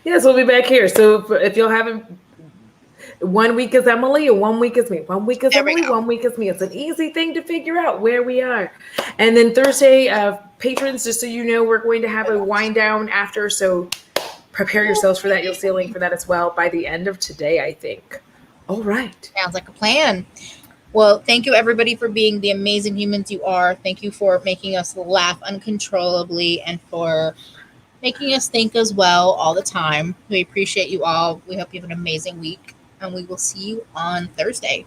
Yes, we'll be back here. So if you'll have 1 week is Emily and 1 week is me. 1 week is Emily, 1 week is me. It's an easy thing to figure out where we are. And then Thursday, patrons, just so you know, we're going to have a wind down after. So prepare yourselves for that. You'll see a link for that as well by the end of today, I think. All right. Sounds like a plan. Well, thank you, everybody, for being the amazing humans you are. Thank you for making us laugh uncontrollably and for making us think as well all the time. We appreciate you all. We hope you have an amazing week, and we will see you on Thursday.